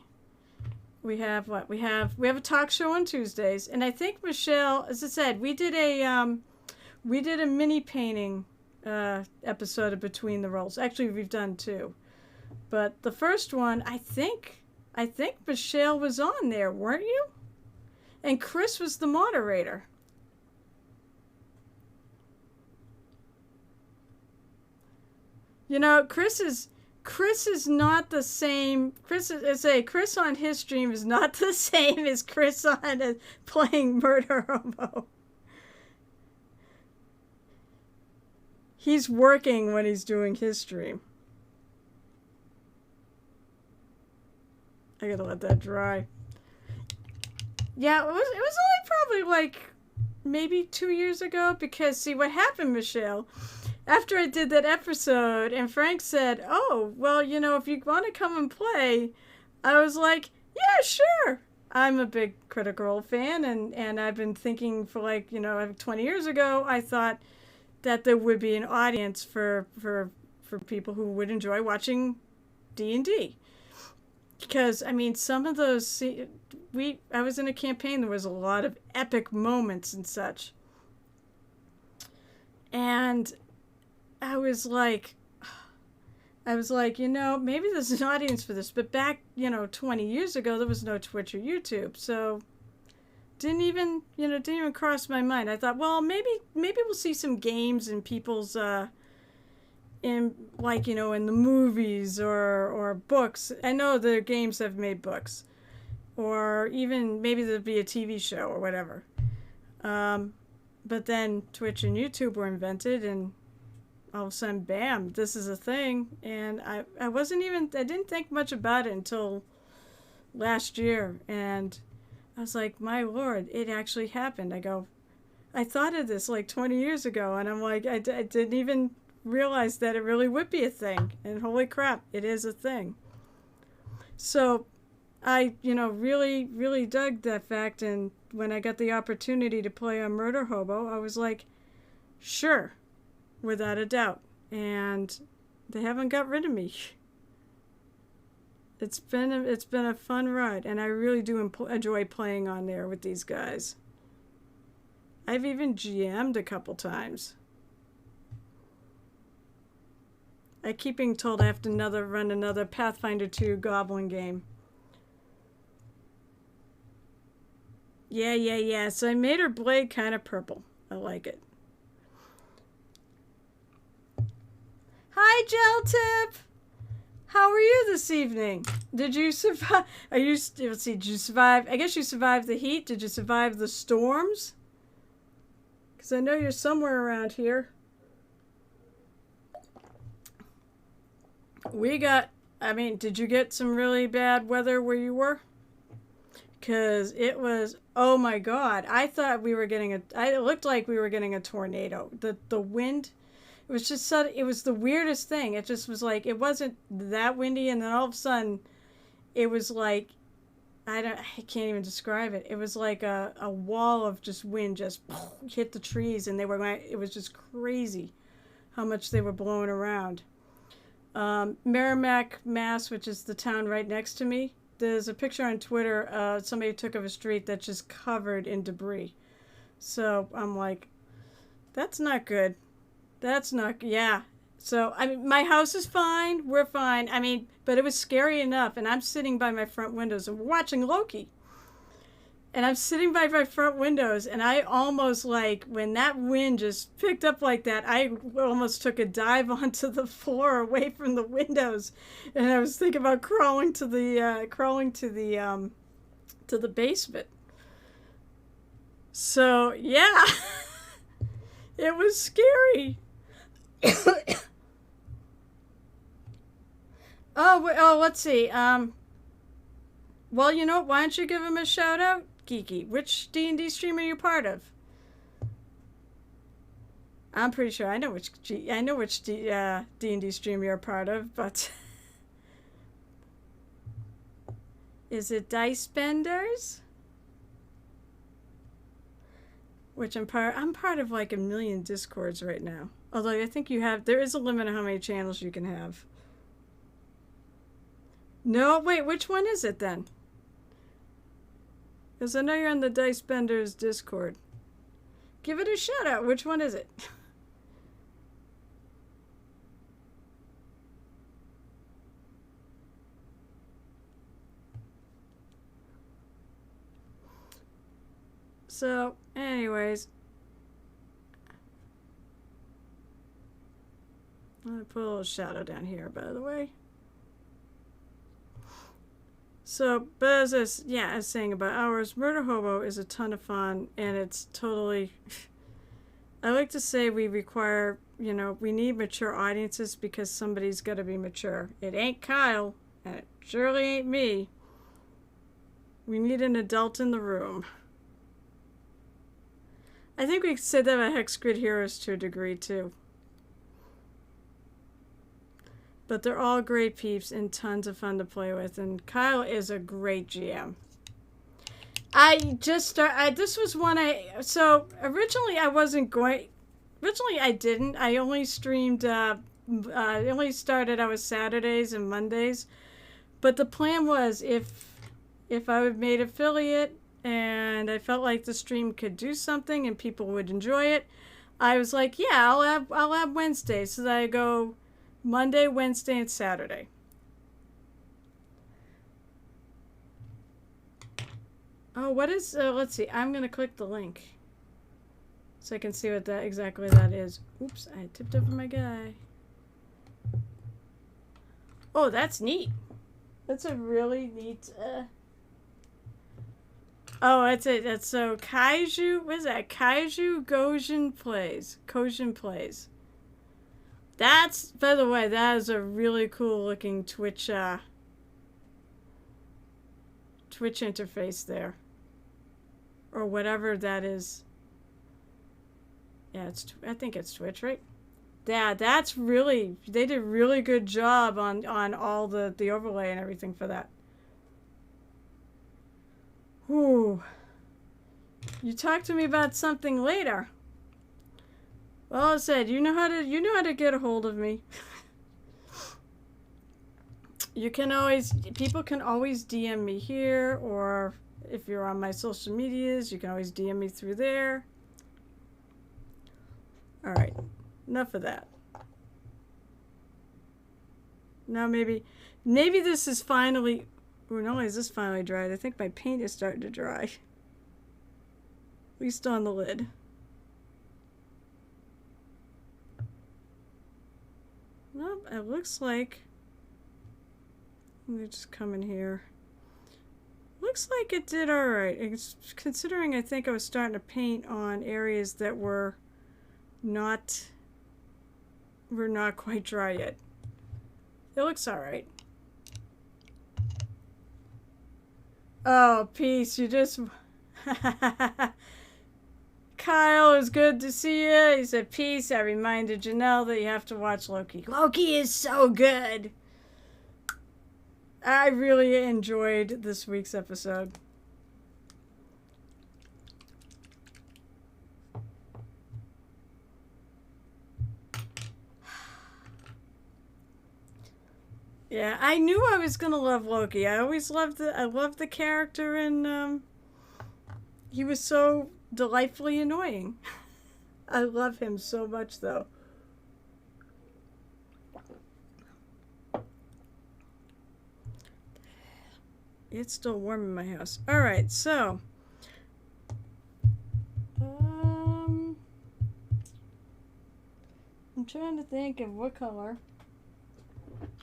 We have a talk show on Tuesdays, and I think Michelle, as I said, we did a mini painting episode of Between the Rolls. Actually, we've done two, but the first one, I think Michelle was on there, weren't you? And Chris was the moderator. Chris is not the same. Chris on his stream is not the same as Chris on playing Murder Hobo. He's working when he's doing his stream. I gotta let that dry. Yeah, it was only probably like maybe 2 years ago because see what happened, Michelle. After I did that episode and Frank said, oh, well, if you want to come and play, I was like, yeah, sure. I'm a big Critical Role fan, and I've been thinking for 20 years ago, I thought that there would be an audience for people who would enjoy watching D&D. Because, some of those, I was in a campaign, there was a lot of epic moments and such. And I was like, maybe there's an audience for this. But back, 20 years ago, there was no Twitch or YouTube. So didn't even cross my mind. I thought, well, maybe we'll see some games in people's, in the movies or books. I know the games have made books. Or even maybe there'd be a TV show or whatever. But then Twitch and YouTube were invented and all of a sudden, bam, this is a thing. And I didn't think much about it until last year. And I was like, my Lord, it actually happened. I thought of this 20 years ago. And I'm like, I didn't even realize that it really would be a thing. And holy crap, it is a thing. So I, really, really dug that fact. And when I got the opportunity to play on Murder Hobo, I was like, sure, without a doubt. And they haven't got rid of me. It's been a fun ride, and I really do enjoy playing on there with these guys. I've even GM'd a couple times. I keep being told I have to run another Pathfinder 2 Goblin game. Yeah. So I made her blade kind of purple. I like it. Hi, Gel Tip. How are you this evening? Did you survive? Let's see, did you survive? I guess you survived the heat. Did you survive the storms? Because I know you're somewhere around here. Did you get some really bad weather where you were? Because it was, oh my God. I thought we were getting it looked like we were getting a tornado. The wind, it was just it was the weirdest thing. It just was like, it wasn't that windy, and then all of a sudden, it was like, I can't even describe it. It was like a wall of just wind just hit the trees, and it was just crazy how much they were blowing around. Merrimack, Mass, which is the town right next to me, there's a picture on Twitter somebody took of a street that's just covered in debris. So I'm like, that's not good. Yeah. So, my house is fine. We're fine. But it was scary enough. And I'm sitting by my front windows and we're watching Loki. And I'm sitting by my front windows, and I almost, when that wind just picked up like that, I almost took a dive onto the floor away from the windows. And I was thinking about crawling to the basement. So, yeah. It was scary. Let's see. Well, you know what? Why don't you give him a shout out? Geeky. Which D&D stream are you part of? I'm pretty sure I know which D&D stream you're a part of, but is it Dice Benders? Which I'm part of like a million Discords right now. Although I think there is a limit on how many channels you can have. No, wait, which one is it then? Because I know you're on the Dice Benders Discord. Give it a shout out. Which one is it? So, anyways. I'm going to put a little shout out down here, by the way. So, but as I was saying about ours, Murder Hobo is a ton of fun, and it's totally, I like to say we require, we need mature audiences because somebody's got to be mature. It ain't Kyle, and it surely ain't me. We need an adult in the room. I think we could say that about Hex Grid Heroes to a degree, too. But they're all great peeps and tons of fun to play with. And Kyle is a great GM. This was one so originally I didn't. I only streamed, I was Saturdays and Mondays. But the plan was if I would made affiliate and I felt like the stream could do something and people would enjoy it, I was like, yeah, I'll have Wednesdays. So that I go Monday, Wednesday, and Saturday. Oh, what is, let's see, I'm going to click the link so I can see what exactly that is. Oops, I tipped over my guy. Oh, that's neat. That's a really neat, oh, that's it. That's so Kaiju, what is that? Kaiju Kojin Plays. That's, by the way, that is a really cool looking Twitch interface there. Or whatever that is. Yeah, I think it's Twitch, right? Yeah, that's really, they did a really good job on all the overlay and everything for that. Whew. You talk to me about something later. Well, I said, you know how to get a hold of me. People can always DM me here, or if you're on my social medias, you can always DM me through there. All right, enough of that. Now maybe this is finally, not only is this finally dried, I think my paint is starting to dry. At least on the lid. Well, it looks like, let me just come in here. Looks like it did alright. Considering I think I was starting to paint on areas that were not quite dry yet. It looks alright. Oh, peace. You just... Kyle, it's good to see you. He said, peace. I reminded Janelle that you have to watch Loki. Loki is so good. I really enjoyed this week's episode. Yeah, I knew I was gonna love Loki. I loved the character, and he was so delightfully annoying. I love him so much, though. It's still warm in my house. All right, so I'm trying to think of what color,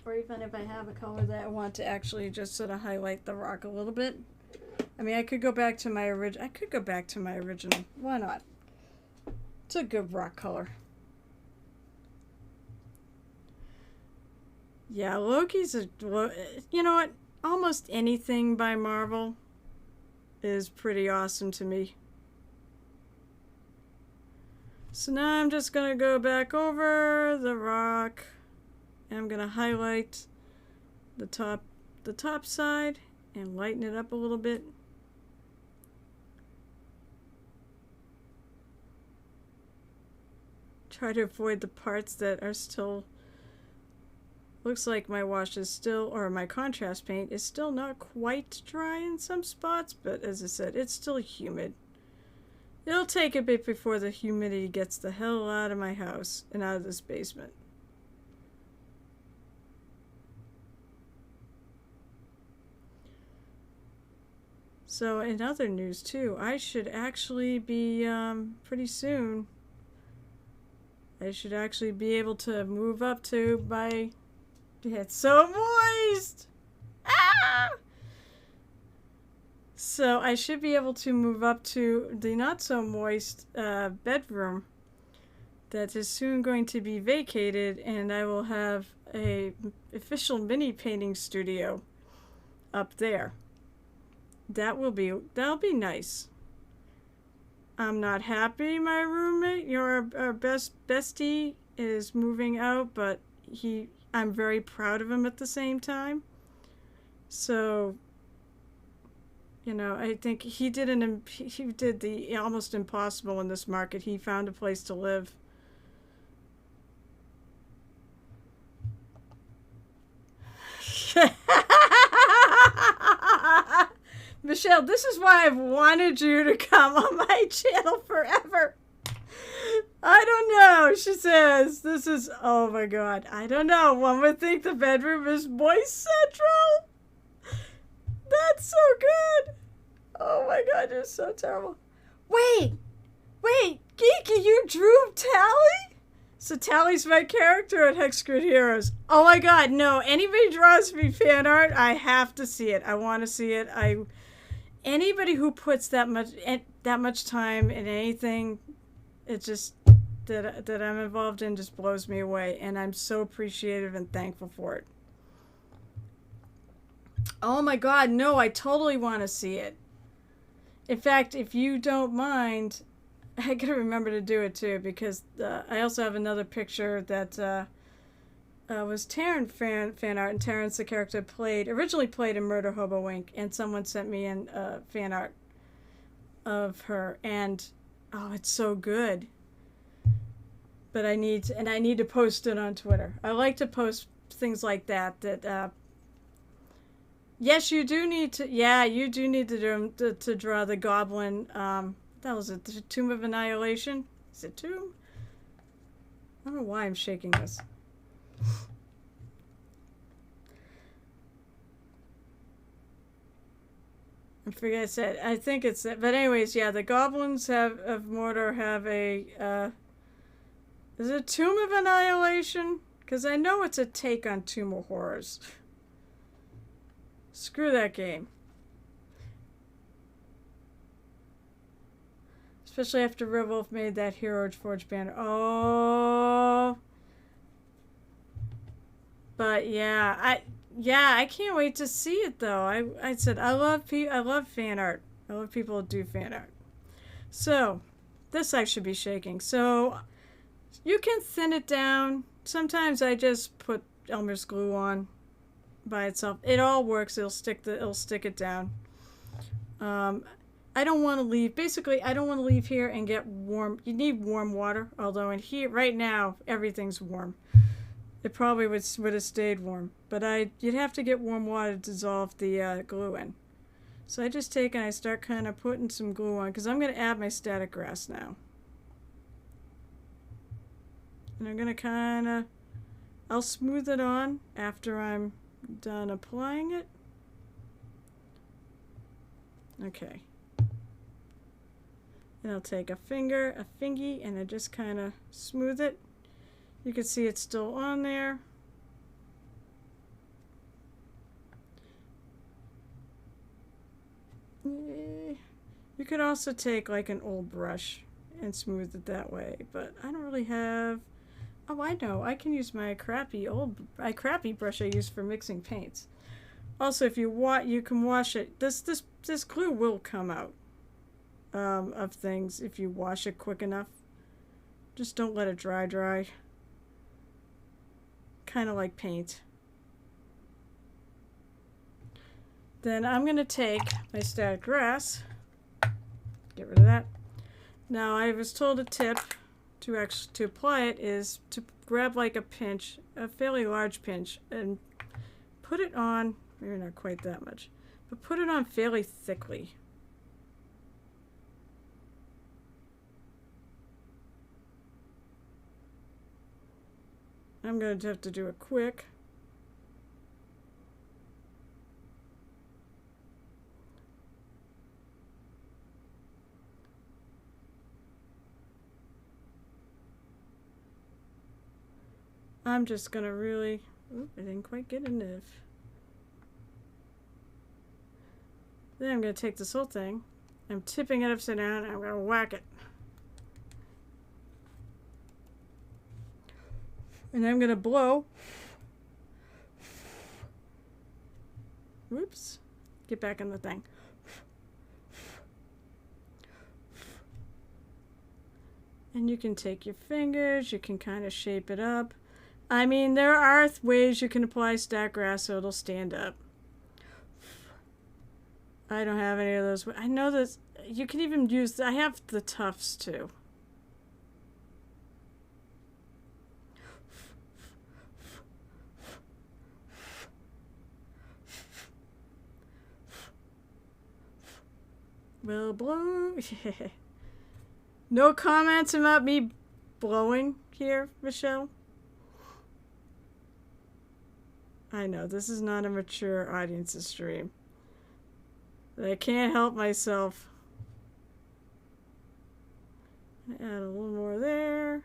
or even if I have a color that I want to actually just sort of highlight the rock a little bit. I mean, I could go back to my original. Why not? It's a good rock color. Yeah, Loki's you know what? Almost anything by Marvel is pretty awesome to me. So now I'm just gonna go back over the rock, and I'm gonna highlight the top side and lighten it up a little bit. Try to avoid the parts that are still... Looks like my wash is still, or my contrast paint is still not quite dry in some spots, but as I said, it's still humid. It'll take a bit before the humidity gets the hell out of my house and out of this basement. So in other news too, I should actually be, pretty soon, I should actually be able to move up to my... It's so moist! Ah! So I should be able to move up to the not so moist bedroom that is soon going to be vacated, and I will have a official mini painting studio up there. That'll be nice. I'm not happy my roommate, our bestie, is moving out, but I'm very proud of him at the same time. So, you know, I think he did the almost impossible in this market. He found a place to live. Michelle, this is why I've wanted you to come on my channel forever. I don't know, she says. This is, oh my god, I don't know. One would think the bedroom is moist central. That's so good. Oh my god, you're so terrible. Wait, Geeky, you drew Tally? So Tally's my character at Hex Grid Heroes. Oh my god, no, anybody draws me fan art, I have to see it. I want to see it. Anybody who puts that much time in anything, it just that I'm involved in just blows me away, and I'm so appreciative and thankful for it. Oh my god, no, I totally want to see it. In fact, if you don't mind, I gotta remember to do it too, because I also have another picture that was Taryn fan art, and Taryn's the character originally played in Murder Hobo Inc., and someone sent me in fan art of her, and oh, it's so good. but I need to post it on Twitter. I like to post things like that. Yes, you do need to. Yeah, you do need to draw the goblin. That was it. The Tomb of Annihilation. Is it Tomb? I don't know why I'm shaking this. I forget I said. I think it's that. But anyways, yeah, the goblins of Mordor have a. Is it Tomb of Annihilation? Because I know it's a take on Tomb of Horrors. Screw that game. Especially after Red Wolf made that Hero Forge banner. Oh. But yeah, I can't wait to see it though. I said I love fan art. I love people who do fan art. So, this I should be shaking. So, you can thin it down. Sometimes I just put Elmer's glue on by itself. It all works. It'll stick it down. I don't want to leave. Basically, I don't want to leave here and get warm. You need warm water. Although in here right now everything's warm. It probably would have stayed warm, but you'd have to get warm water to dissolve the glue in. So I just take and I start kind of putting some glue on because I'm going to add my static grass now. And I'm going to I'll smooth it on after I'm done applying it. Okay. And I'll take a fingy, and I just kind of smooth it. You can see it's still on there. You could also take like an old brush and smooth it that way, but I don't really have. Oh, I know. I can use my crappy brush I use for mixing paints. Also, if you can wash it. This glue will come out of things if you wash it quick enough. Just don't let it dry. Kind of like paint. Then I'm going to take my static grass. Get rid of that. Now, I was told a tip to apply it is to grab like a pinch, a fairly large pinch, and put it on, maybe not quite that much, but put it on fairly thickly. I'm going to have to do it quick. I'm just going to really, I didn't quite get enough. Then I'm going to take this whole thing, I'm tipping it upside down, and I'm going to whack it. And I'm going to blow. Whoops. Get back in the thing. And you can take your fingers, you can kind of shape it up. I mean, there are ways you can apply stack grass so it'll stand up. I don't have any of those. I know that you can even use, I have the tufts too. Will blow. No comments about me blowing here, Michelle? I know, this is not a mature audience's stream. But I can't help myself. Add a little more there.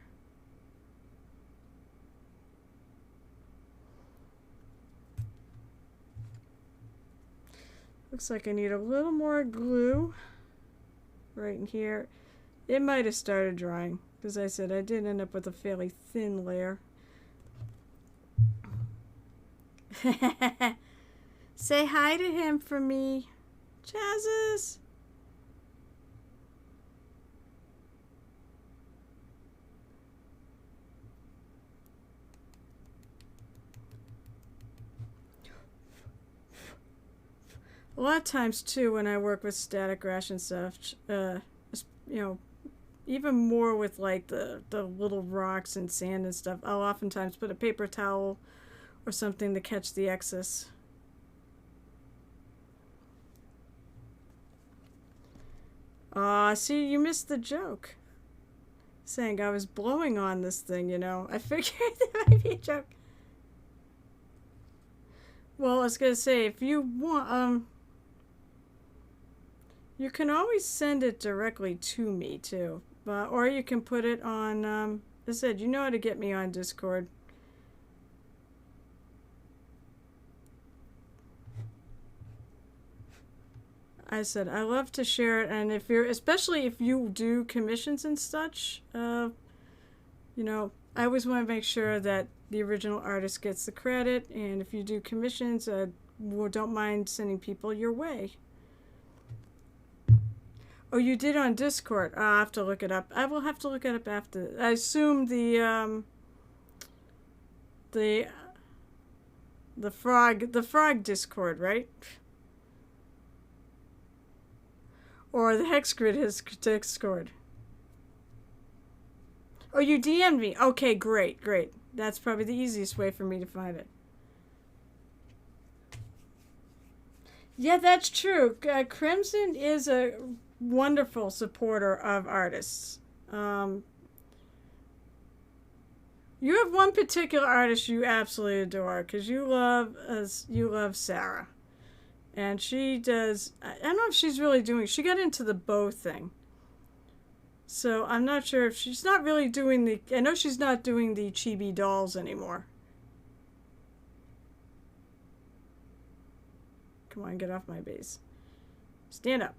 Looks like I need a little more glue right in here. It might have started drying, because I said I did end up with a fairly thin layer. Say hi to him for me, Chazzus. A lot of times too, when I work with static grass and stuff, you know, even more with like the little rocks and sand and stuff. I'll oftentimes put a paper towel or something to catch the excess. See, you missed the joke. Saying I was blowing on this thing, you know. I figured there might be a joke. Well, I was gonna say, if you want, you can always send it directly to me too, or you can put it on. I said, you know how to get me on Discord. I said I love to share it, and if you're, especially if you do commissions and such, you know, I always want to make sure that the original artist gets the credit, and if you do commissions, well, don't mind sending people your way. Oh, you did on Discord. I'll have to look it up. I will have to look it up after. I assume the frog Discord, right? Or the Hex Grid Discord. Oh, you DM'd me. Okay, great. That's probably the easiest way for me to find it. Yeah, that's true. Crimson is a wonderful supporter of artists. You have one particular artist you absolutely adore because you love Sarah. And she does, I don't know if she's really doing, she got into the bow thing. So I'm not sure if she's not really doing I know she's not doing the chibi dolls anymore. Come on, get off my base. Stand up.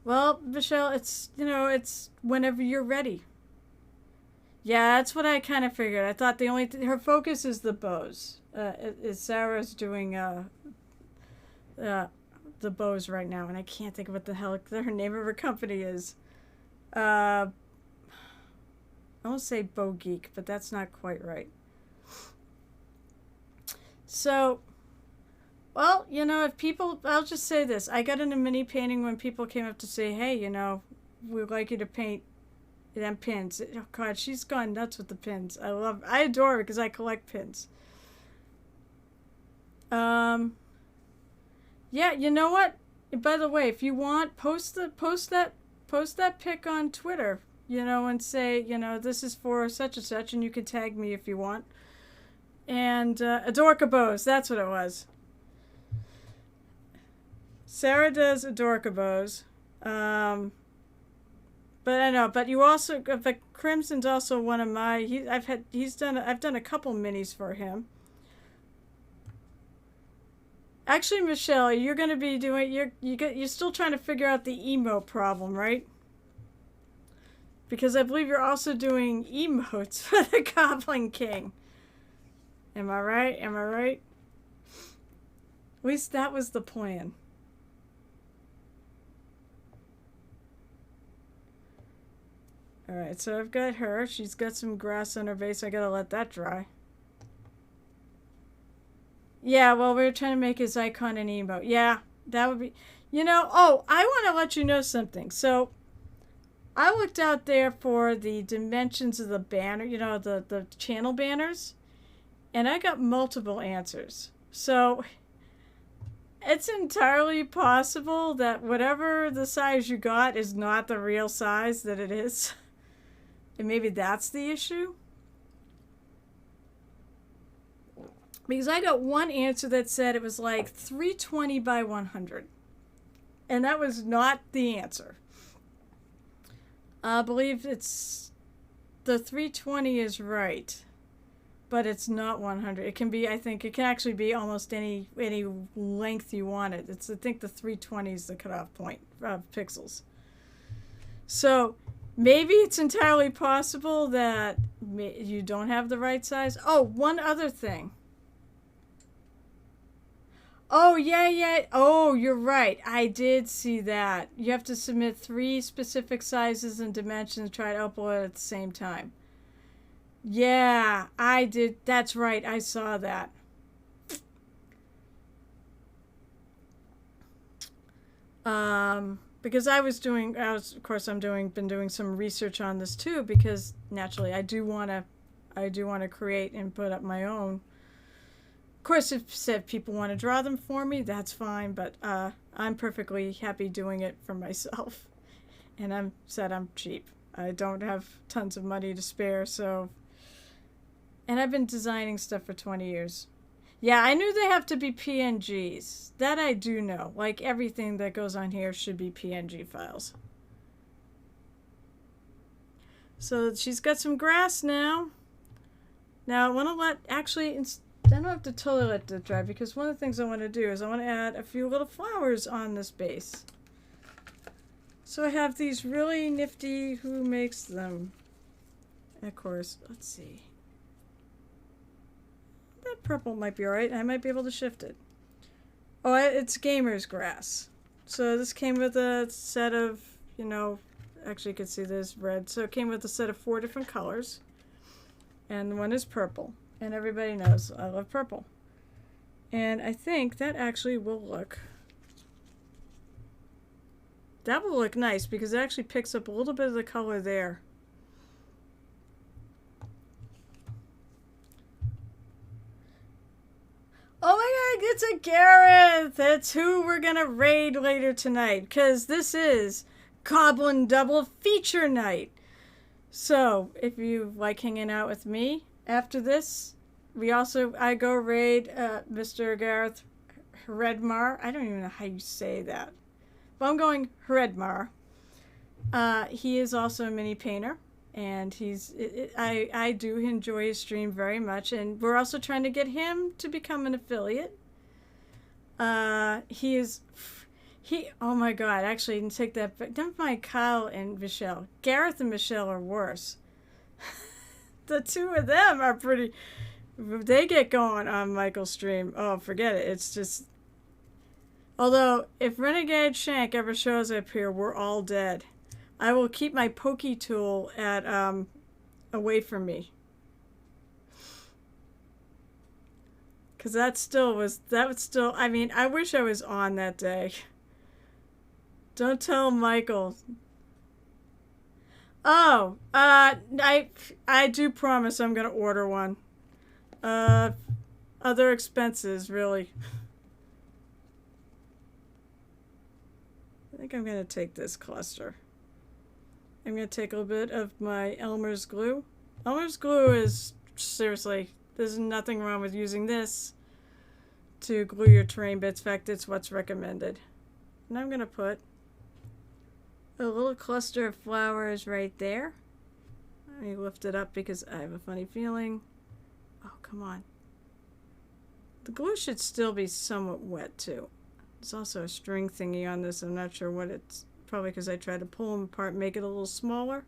Well, Michelle, it's whenever you're ready. Yeah, that's what I kind of figured. I thought her focus is the bows. Sarah's doing the bows right now, and I can't think of what the hell her name of her company is. I won't say Bow Geek, but that's not quite right. So, well, if people, I'll just say this. I got into mini painting when people came up to say, hey, we'd like you to paint them pins. Oh God, she's gone nuts with the pins. I adore her because I collect pins. Yeah, you know what? By the way, if you want, post that pic on Twitter, and say, this is for such and such, and you can tag me if you want. And Adorka Bows, that's what it was. Sarah does Adorka Bows. But I know, but you also, but Crimson's also one of my. I've done a couple minis for him. Actually, Michelle, you're gonna be doing. You're still trying to figure out the emote problem, right? Because I believe you're also doing emotes for the Goblin King. Am I right? At least that was the plan. Alright, so I've got her. She's got some grass on her base. I gotta let that dry. Yeah, well, we're trying to make his icon an emote. Yeah, that would be... oh, I want to let you know something. So, I looked out there for the dimensions of the banner, the channel banners, and I got multiple answers. So, it's entirely possible that whatever the size you got is not the real size that it is. And maybe that's the issue. Because I got one answer that said it was like 320 by 100. And that was not the answer. I believe it's... The 320 is right. But it's not 100. It can be, I think, it can actually be almost any length you want it. I think the 320 is the cutoff point of pixels. So... maybe it's entirely possible that you don't have the right size. Oh, one other thing. Oh, yeah. Oh, you're right. I did see that. You have to submit 3 specific sizes and dimensions, try to upload it at the same time. Yeah, I did. That's right. I saw that. Because of course, been doing some research on this too, because naturally I do want to create and put up my own. Of course, if people want to draw them for me, that's fine, but I'm perfectly happy doing it for myself. And I'm cheap. I don't have tons of money to spare, so. And I've been designing stuff for 20 years. Yeah, I knew they have to be PNGs. That I do know. Like, everything that goes on here should be PNG files. So she's got some grass now. Now I want to I don't have to totally let that dry, because one of the things I want to do is I want to add a few little flowers on this base. So I have these really nifty, who makes them? And of course, let's see. That purple might be alright. I might be able to shift it. Oh, it's gamer's grass. So this came with a set of, actually you can see this red. So it came with a set of 4 different colors. And one is purple. And everybody knows I love purple. And I think that actually will look... That will look nice, because it actually picks up a little bit of the color there. Oh my god, it's a Gareth! That's who we're gonna raid later tonight, because this is Goblin Double Feature Night. So, if you like hanging out with me after this, I go raid Mr. Gareth Redmar. I don't even know how you say that. But I'm going Redmar. He is also a mini painter. And I do enjoy his stream very much. And we're also trying to get him to become an affiliate. Oh my god, actually, you can take that back. Never mind Kyle and Michelle. Gareth and Michelle are worse. The two of them are pretty... If they get going on Michael's stream, oh, forget it. It's just... Although, if Renegade Shank ever shows up here, we're all dead. I will keep my pokey tool away from me. Because I mean, I wish I was on that day. Don't tell Michael. Oh, I do promise I'm going to order one. Other expenses, really. I think I'm going to take this cluster. I'm going to take a little bit of my Elmer's glue. Elmer's glue is, seriously, there's nothing wrong with using this to glue your terrain bits. In fact, it's what's recommended. And I'm going to put a little cluster of flowers right there. Let me lift it up because I have a funny feeling. Oh, come on. The glue should still be somewhat wet, too. There's also a string thingy on this. I'm not sure what it's... Probably because I tried to pull them apart, make it a little smaller.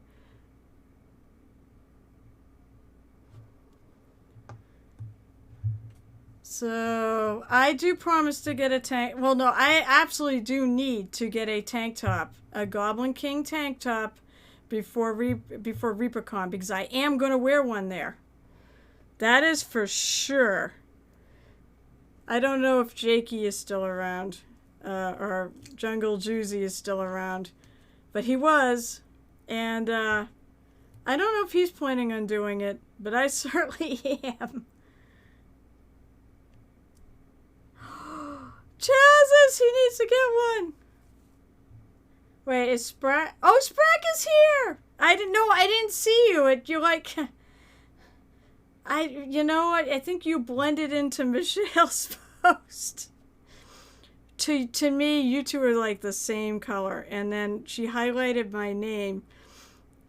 So, I do promise to get a tank... Well, no, I absolutely do need to get a tank top. A Goblin King tank top before ReaperCon, because I am going to wear one there. That is for sure. I don't know if Jakey is still around. Or Jungle Juicy is still around. But he was. And I don't know if he's planning on doing it, but I certainly am. Chazzus, he needs to get one. Wait, is Sprack? Oh, Sprack is here! I didn't see you. You're like... You know what? I think you blended into Michelle's post. To me, you two are like the same color. And then she highlighted my name.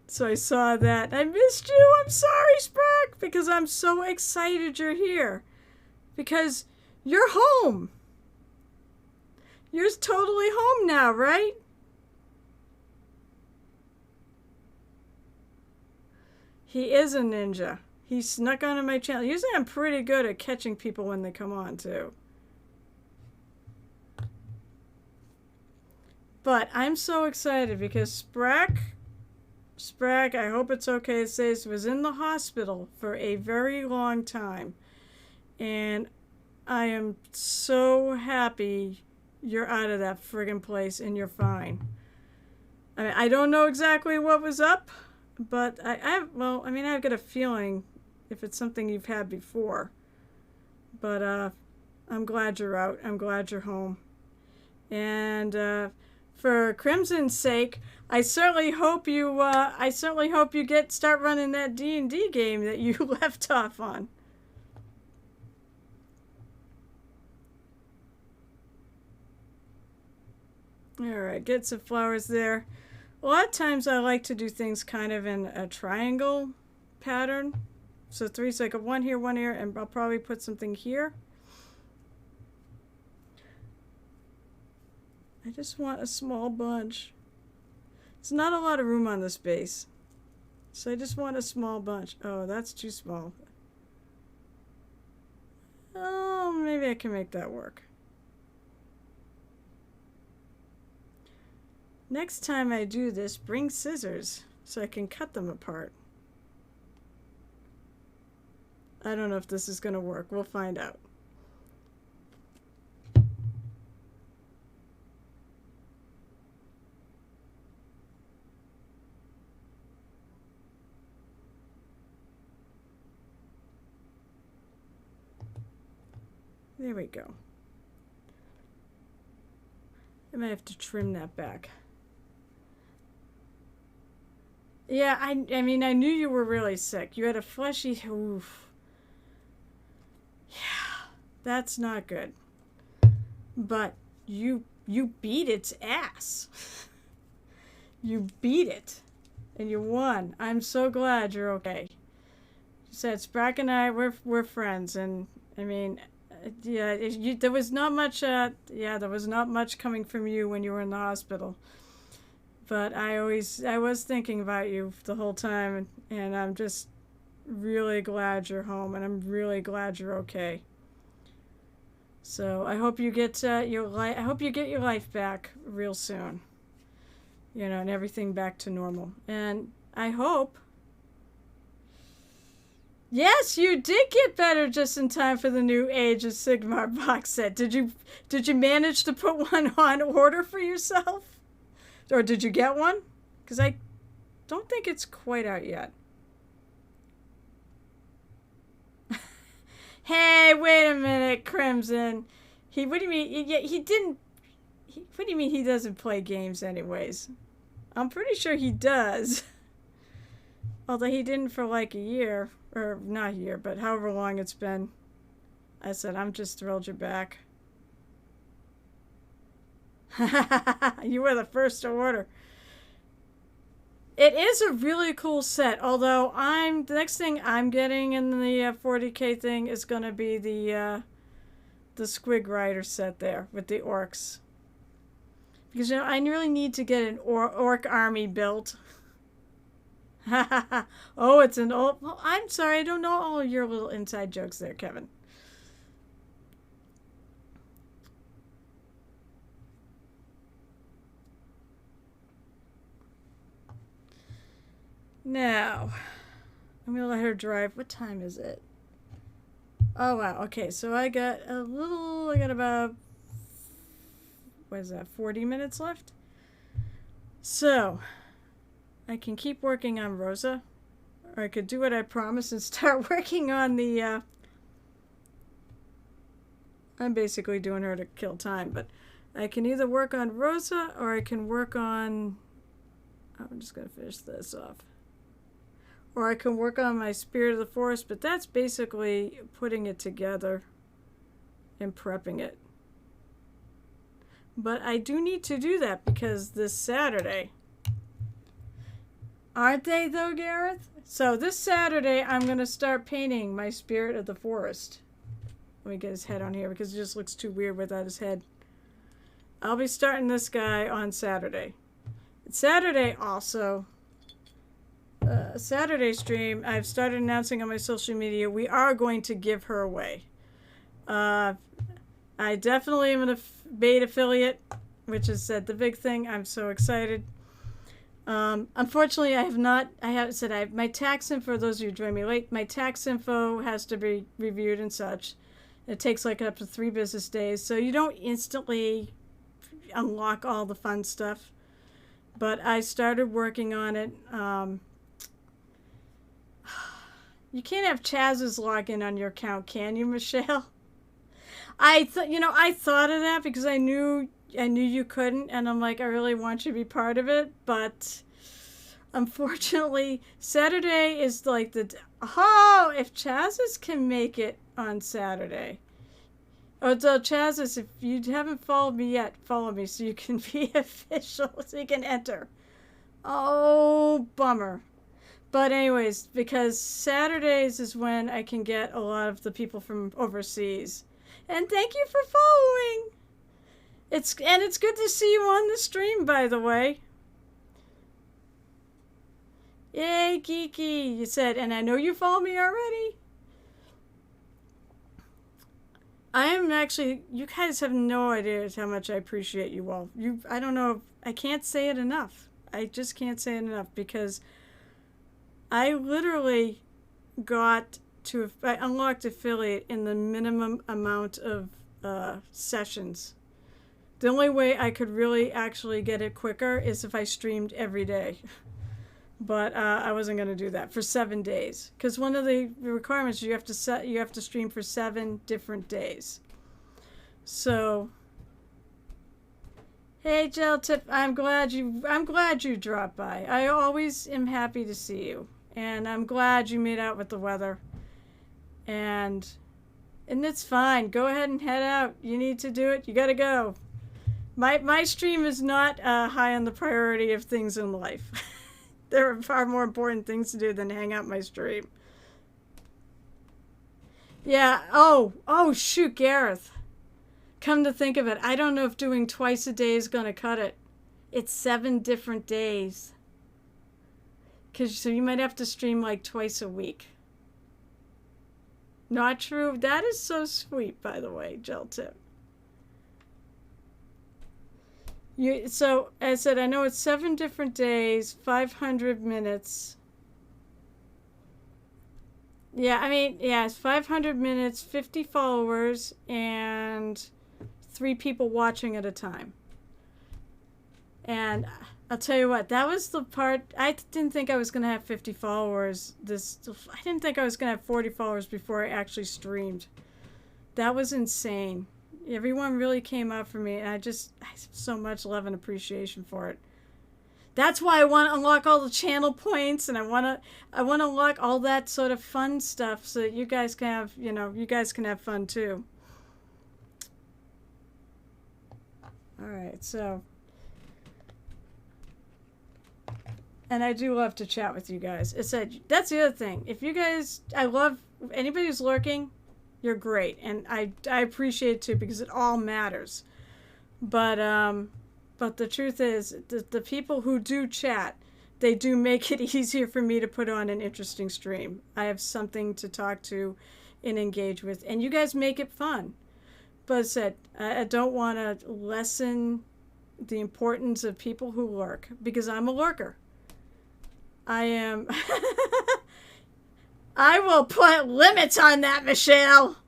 So I saw that. I missed you. I'm sorry, Sprack. Because I'm so excited you're here. Because you're home. You're totally home now, right? He is a ninja. He snuck onto my channel. Usually I'm pretty good at catching people when they come on, too. But I'm so excited because Sprack, I hope it's okay to say, was in the hospital for a very long time. And I am so happy you're out of that friggin' place and you're fine. I mean, I don't know exactly what was up, but I've got a feeling if it's something you've had before. But I'm glad you're out. I'm glad you're home. And for Crimson's sake, I certainly hope you start running that D&D game that you left off on. All right, get some flowers there. A lot of times I like to do things kind of in a triangle pattern. So 3, so I got 1 here, and I'll probably put something here. I just want a small bunch. It's not a lot of room on this base. So I just want a small bunch. Oh, that's too small. Oh, maybe I can make that work. Next time I do this, bring scissors so I can cut them apart. I don't know if this is going to work. We'll find out. There we go. I might have to trim that back. Yeah, I mean, I knew you were really sick. You had a fleshy... Oof. Yeah, that's not good. But you beat its ass. You beat it. And you won. I'm so glad you're okay. You said Sprack and I, we're friends. And, I mean... Yeah, there was not much. There was not much coming from you when you were in the hospital. But I was thinking about you the whole time, and I'm just really glad you're home, and I'm really glad you're okay. So I hope you get your life back real soon. You know, and everything back to normal. And I hope. Yes, you did get better just in time for the new Age of Sigmar box set. Did you manage to put one on order for yourself? Or did you get one? Because I don't think it's quite out yet. Hey, wait a minute, Crimson. What do you mean? He didn't. What do you mean he doesn't play games anyways? I'm pretty sure he does. Although he didn't for like a year. Or not a year, but however long it's been. I said, I'm just thrilled you're back. You were the first to order. It is a really cool set, although the next thing I'm getting in the 40K thing is going to be the Squig Rider set there with the orcs. Because, you know, I really need to get an orc army built. Oh, it's an old... Well, I'm sorry, I don't know all of your little inside jokes there, Kevin. Now, I'm going to let her drive. What time is it? Oh, wow. Okay, so I got about... What is that, 40 minutes left? So... I can keep working on Rosa, or I could do what I promised and start working on the, I'm basically doing her to kill time, but I can either work on Rosa, or I can work on, I'm just going to finish this off, or I can work on my Spirit of the Forest, but that's basically putting it together and prepping it. But I do need to do that because this Saturday... Aren't they, though, Gareth? So this Saturday, I'm going to start painting my Spirit of the Forest. Let me get his head on here because it just looks too weird without his head. I'll be starting this guy on Saturday. Saturday also, Saturday stream, I've started announcing on my social media, we are going to give her away. I definitely am an paid affiliate, which is the big thing. I'm so excited. Unfortunately, my tax info, for those of you who join me late, my tax info has to be reviewed and such. It takes like up to 3 business days, so you don't instantly unlock all the fun stuff. But I started working on it. You can't have Chaz's login on your account, can you, Michelle? I thought of that because I knew you couldn't, and I'm like, I really want you to be part of it, but unfortunately, Saturday is like if Chaz's can make it on Saturday. Oh, so Chaz's, if you haven't followed me yet, follow me so you can be official, so you can enter. Oh, bummer. But anyways, because Saturdays is when I can get a lot of the people from overseas. And thank you for following. It's good to see you on the stream, by the way. Yay, Kiki, you said, and I know you follow me already. I am actually, you guys have no idea how much I appreciate you all. I don't know, I can't say it enough. I just can't say it enough because I literally I unlocked affiliate in the minimum amount of sessions. The only way I could really actually get it quicker is if I streamed every day. But I wasn't going to do that for 7 days because one of the requirements you have to stream for 7 different days. So, hey Gel Tip, I'm glad you dropped by. I always am happy to see you, and I'm glad you made out with the weather. And it's fine. Go ahead and head out. You need to do it. You got to go. My stream is not high on the priority of things in life. There are far more important things to do than hang out my stream. Yeah. Oh, shoot, Gareth. Come to think of it, I don't know if doing twice a day is going to cut it. It's 7 different days. So you might have to stream like twice a week. Not true? That is so sweet, by the way, Gel Tip. So, as I said, I know it's 7 different days, 500 minutes. Yeah, it's 500 minutes, 50 followers, and 3 people watching at a time. And I'll tell you what, that was the part, I didn't think I was going to have 50 followers. I didn't think I was going to have 40 followers before I actually streamed. That was insane. Everyone really came out for me, and I have so much love and appreciation for it. That's why I want to unlock all the channel points, and I want to unlock all that sort of fun stuff so that you guys can have fun too. All right, so, and I do love to chat with you guys. That's the other thing. I love anybody who's lurking. You're great, and I appreciate it too because it all matters. But the truth is, the people who do chat, they do make it easier for me to put on an interesting stream. I have something to talk to and engage with, and you guys make it fun. But as I said, I don't want to lessen the importance of people who lurk because I'm a lurker. I am. I will put limits on that, Michelle.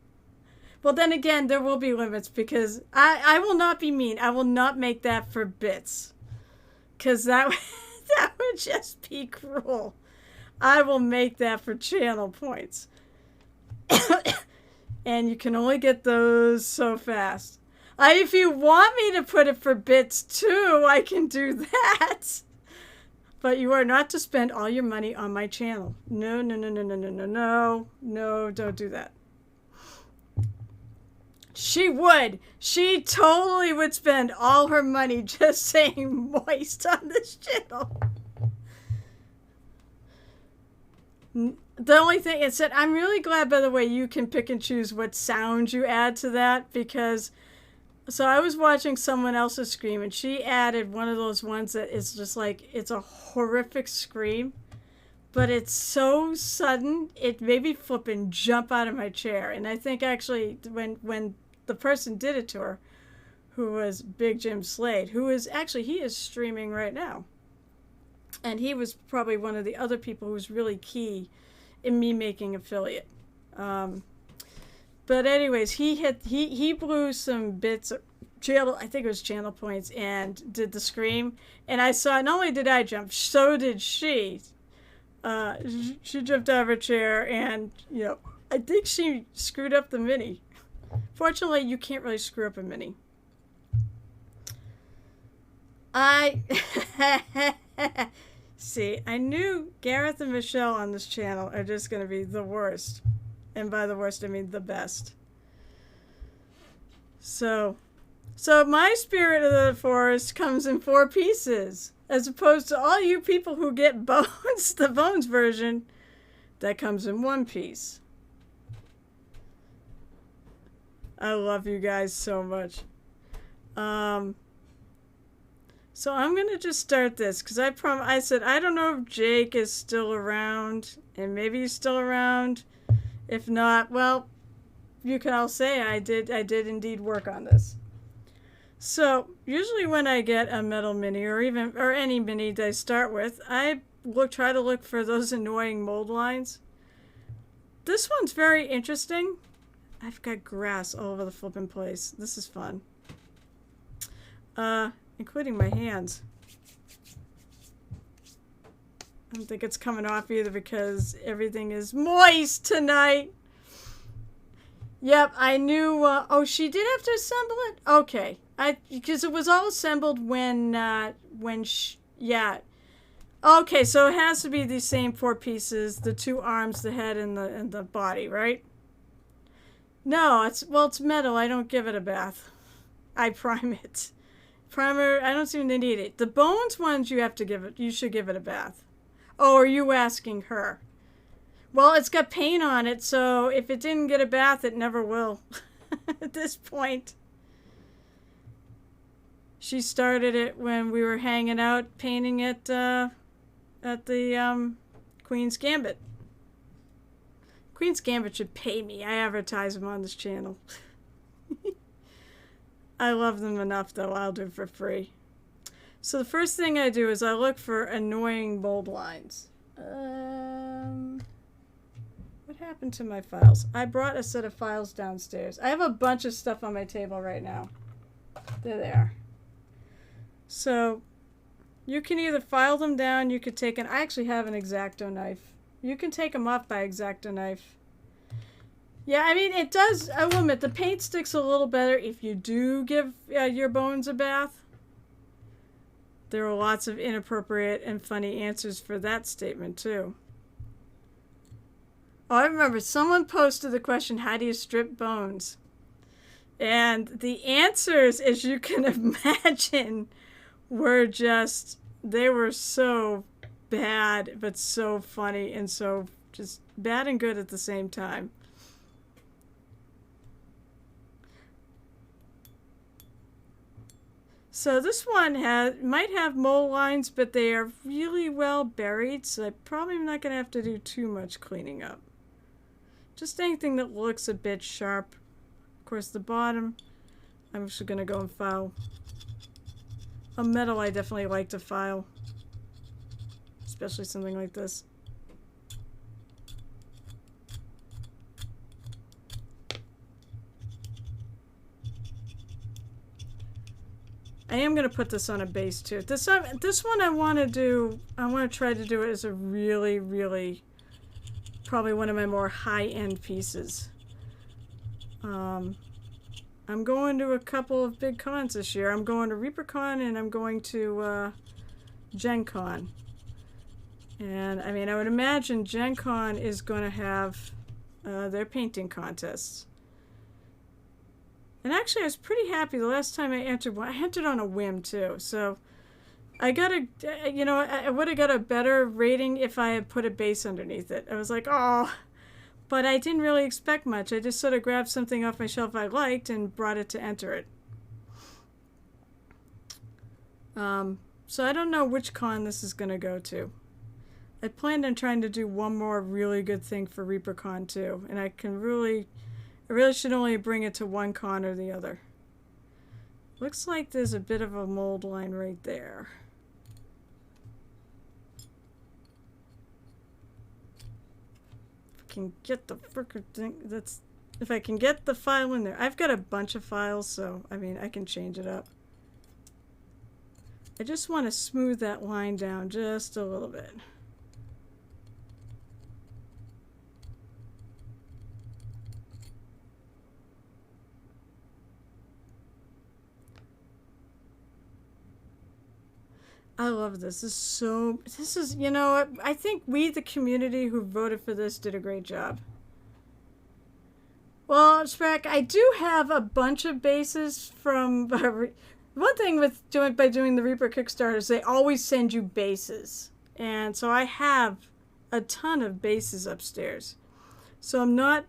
Well, then again, there will be limits because I will not be mean. I will not make that for bits because that would just be cruel. I will make that for channel points. And you can only get those so fast. If you want me to put it for bits too, I can do that. But you are not to spend all your money on my channel. No, don't do that. She would. She totally would spend all her money just saying moist on this channel. The only thing is that I'm really glad, by the way, you can pick and choose what sounds you add to that because... So I was watching someone else's scream, and she added one of those ones that is just like, it's a horrific scream, but it's so sudden, it made me flip and jump out of my chair. And I think actually when the person did it to her, who was Big Jim Slade, he is streaming right now. And he was probably one of the other people who was really key in me making affiliate. But anyways, he blew some bits channel, I think it was channel points, and did the scream. And I saw, not only did I jump, so did she. She jumped out of her chair, and, you know, I think she screwed up the mini. Fortunately, you can't really screw up a mini. See, I knew Gareth and Michelle on this channel are just going to be the worst. And by the worst, I mean the best. So my Spirit of the Forest comes in 4 pieces, as opposed to all you people who get Bones, the Bones version, that comes in 1 piece. I love you guys so much. So I'm going to just start this, because I said, I don't know if Jake is still around, and maybe he's still around. If not, well, you can all say I did indeed work on this. So usually when I get a metal mini, or any mini that I start with, I try to look for those annoying mold lines. This one's very interesting. I've got grass all over the flipping place. This is fun. Including my hands. I don't think it's coming off either because everything is moist tonight. Yep, I knew. Oh, she did have to assemble it? Okay. Because it was all assembled yeah. Okay, so it has to be the same 4 pieces, the 2 arms, the head, and the body, right? No, it's metal. I don't give it a bath. I prime it. Primer, I don't seem to need it. The Bones ones you should give it a bath. Oh, are you asking her? Well, it's got paint on it, so if it didn't get a bath, it never will. At this point. She started it when we were hanging out painting it at the Queen's Gambit. Queen's Gambit should pay me. I advertise them on this channel. I love them enough, though. I'll do it for free. So the first thing I do is I look for annoying mold lines. What happened to my files? I brought a set of files downstairs. I have a bunch of stuff on my table right now. There they are. So you can either file them down, you could take I actually have an X-Acto knife. You can take them off by X-Acto knife. Yeah, I mean, it does, I will admit, the paint sticks a little better if you do give your Bones a bath. There are lots of inappropriate and funny answers for that statement, too. Oh, I remember someone posted the question, how do you strip Bones? And the answers, as you can imagine, were they were so bad, but so funny and so just bad and good at the same time. So this one might have mold lines, but they are really well buried, so I'm probably not going to have to do too much cleaning up. Just anything that looks a bit sharp. Of course, the bottom, I'm just going to go and file. A metal I definitely like to file, especially something like this. I am going to put this on a base too. This one I want to try to do it as a really, really, probably one of my more high-end pieces. I'm going to a couple of big cons this year. I'm going to ReaperCon and I'm going to Gen Con. And I mean, I would imagine Gen Con is going to have their painting contests. And actually, I was pretty happy the last time I entered one. I entered on a whim, too. So I got I would have got a better rating if I had put a base underneath it. I was like, oh. But I didn't really expect much. I just sort of grabbed something off my shelf I liked and brought it to enter it. So I don't know which con this is going to go to. I planned on trying to do one more really good thing for ReaperCon, too. And I really should only bring it to one con or the other. Looks like there's a bit of a mold line right there. If I can get the frickin' thing, that's If I can get the file in there. I've got a bunch of files, so, I mean, I can change it up. I just want to smooth that line down just a little bit. I love this. This is, you know, I think we, the community who voted for this, did a great job. Well, Shrek, I do have a bunch of bases from, one thing with doing the Reaper Kickstarters, they always send you bases. And so I have a ton of bases upstairs. So I'm not,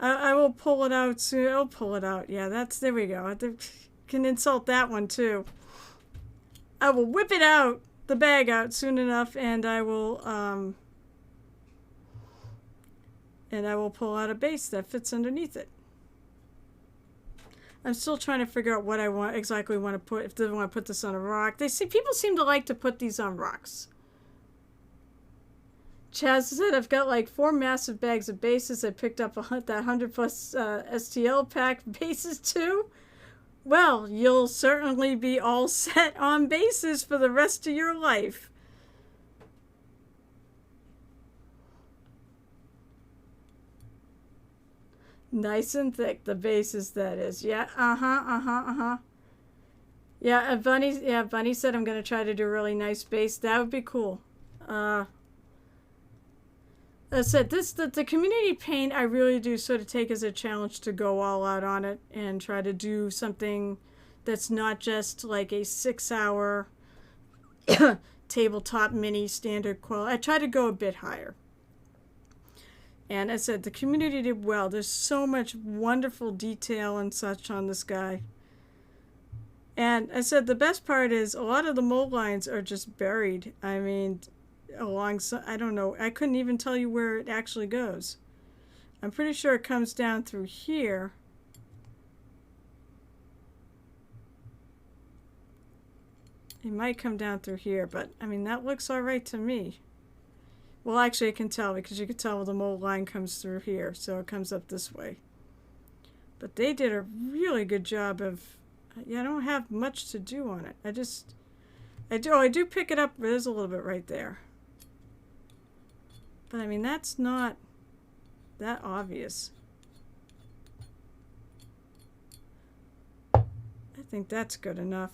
I will pull it out soon. I'll pull it out. Yeah, there we go. I can insult that one too. I will whip it out, the bag out soon enough, and I will pull out a base that fits underneath it. I'm still trying to figure out what I exactly want to put, if they want to put this on a rock. People seem to like to put these on rocks. Chaz said, I've got like 4 massive bags of bases. I picked up that 100 plus STL pack bases too. Well, you'll certainly be all set on bases for the rest of your life. Nice and thick, the bases, that is. Yeah, Yeah, Bunny said I'm going to try to do a really nice base. That would be cool. I said, the community paint, I really do sort of take as a challenge to go all out on it and try to do something that's not just like a 6-hour tabletop mini standard quality. I try to go a bit higher. And I said, the community did well. There's so much wonderful detail and such on this guy. And I said, the best part is a lot of the mold lines are just buried. I mean, I don't know, I couldn't even tell you where it actually goes. I'm pretty sure it comes down through here. It might come down through here, but I mean, that looks all right to me. Well, actually I can tell, because you can tell the mold line comes through here, so it comes up this way. But they did a really good job of, yeah, I don't have much to do on it. I do pick it up, there's a little bit right there. But I mean, that's not that obvious. I think that's good enough.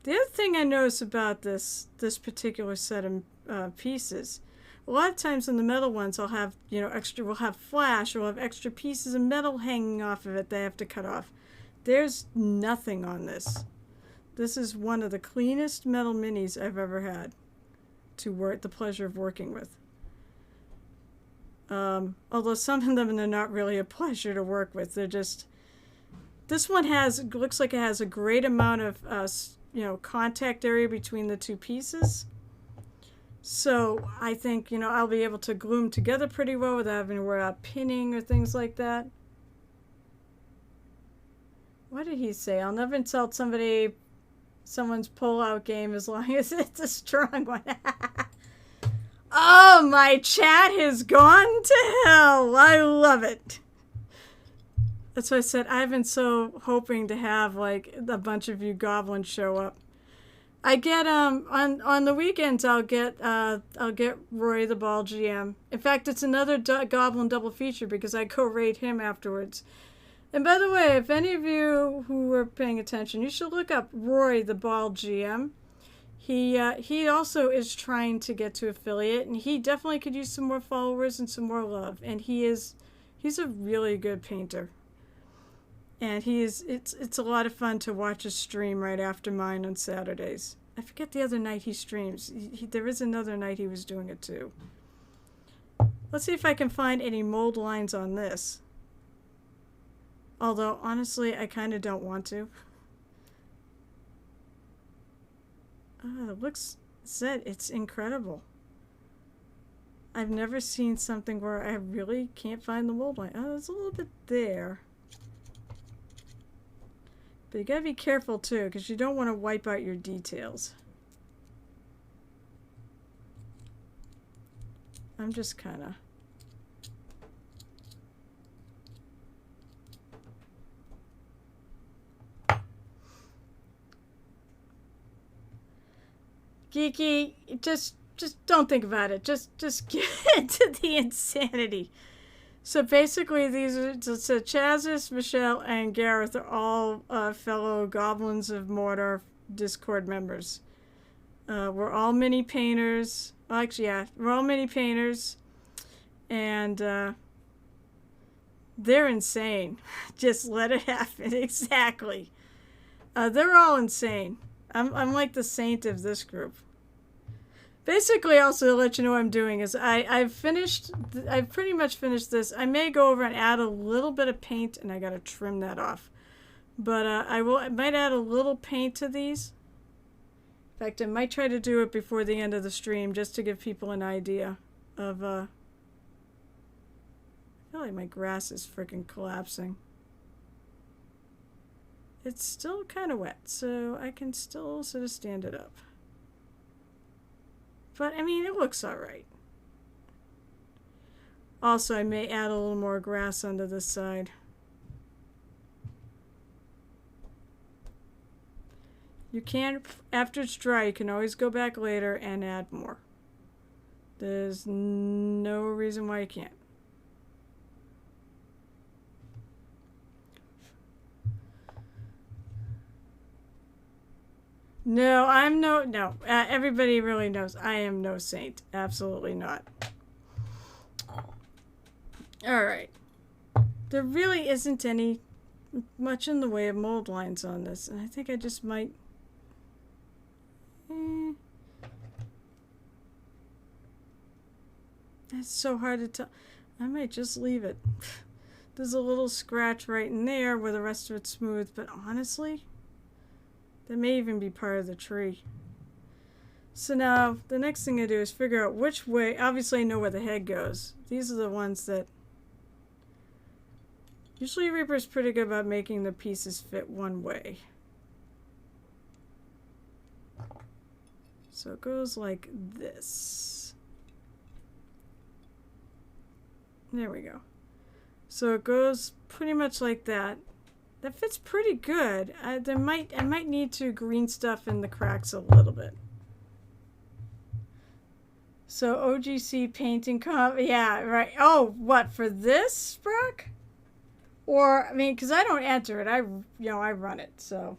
The other thing I notice about this particular set of pieces, a lot of times in the metal ones I'll have, you know, we'll have flash, or we'll have extra pieces of metal hanging off of it they have to cut off. There's nothing on this. This is one of the cleanest metal minis I've ever had the pleasure of working with. Although some of them are not really a pleasure to work with. They're just, this one looks like it has a great amount of, you know, contact area between the two pieces. So I think, you know, I'll be able to glue them together pretty well without having to worry about pinning or things like that. What did he say? I'll never insult someone's pull-out game as long as it's a strong one. Oh, my chat has gone to hell. I love it. That's why I said I've been so hoping to have like a bunch of you goblins show up. I get on the weekends I'll get Roy the Ball GM. In fact, it's another goblin double feature because I co-raid him afterwards. And by the way, if any of you who are paying attention, you should look up Roy the Ball GM. He also is trying to get to affiliate, and he definitely could use some more followers and some more love. And he's a really good painter. And it's a lot of fun to watch a stream right after mine on Saturdays. I forget the other night he streams. There is another night he was doing it too. Let's see if I can find any mold lines on this. Although, honestly, I kind of don't want to. It looks set. It's incredible. I've never seen something where I really can't find the mold line. Oh, there's a little bit there. But you gotta be careful too, because you don't want to wipe out your details. I'm just kind of... Geeky, just don't think about it. Just get into the insanity. So basically, these are so Chazis, Michelle, and Gareth are all fellow Goblins of Mordor Discord members. We're all mini painters. Well, actually, yeah, we're all mini painters, and they're insane. Just let it happen. Exactly. They're all insane. I'm like the saint of this group. Basically, also to let you know what I'm doing is I've pretty much finished this. I may go over and add a little bit of paint, and I gotta trim that off. But I might add a little paint to these. In fact, I might try to do it before the end of the stream just to give people an idea of. I feel like my grass is freaking collapsing. It's still kind of wet, so I can still sort of stand it up. But, I mean, it looks alright. Also, I may add a little more grass onto this side. You can, after it's dry, you can always go back later and add more. There's no reason why you can't. No, I'm no. Everybody really knows I am no saint. Absolutely not. Alright. There really isn't any much in the way of mold lines on this. And I think I just might... It's so hard to tell. I might just leave it. There's a little scratch right in there where the rest of it's smooth. But honestly... that may even be part of the tree. So now, the next thing I do is figure out which way... Obviously, I know where the head goes. These are the ones that... Usually, Reaper's pretty good about making the pieces fit one way. So it goes like this. There we go. So it goes pretty much like that. That fits pretty good. I might need to green stuff in the cracks a little bit. So OGC painting yeah, right. Oh, what, for this, Brock? Or, I mean, because I don't enter it. I run it, so.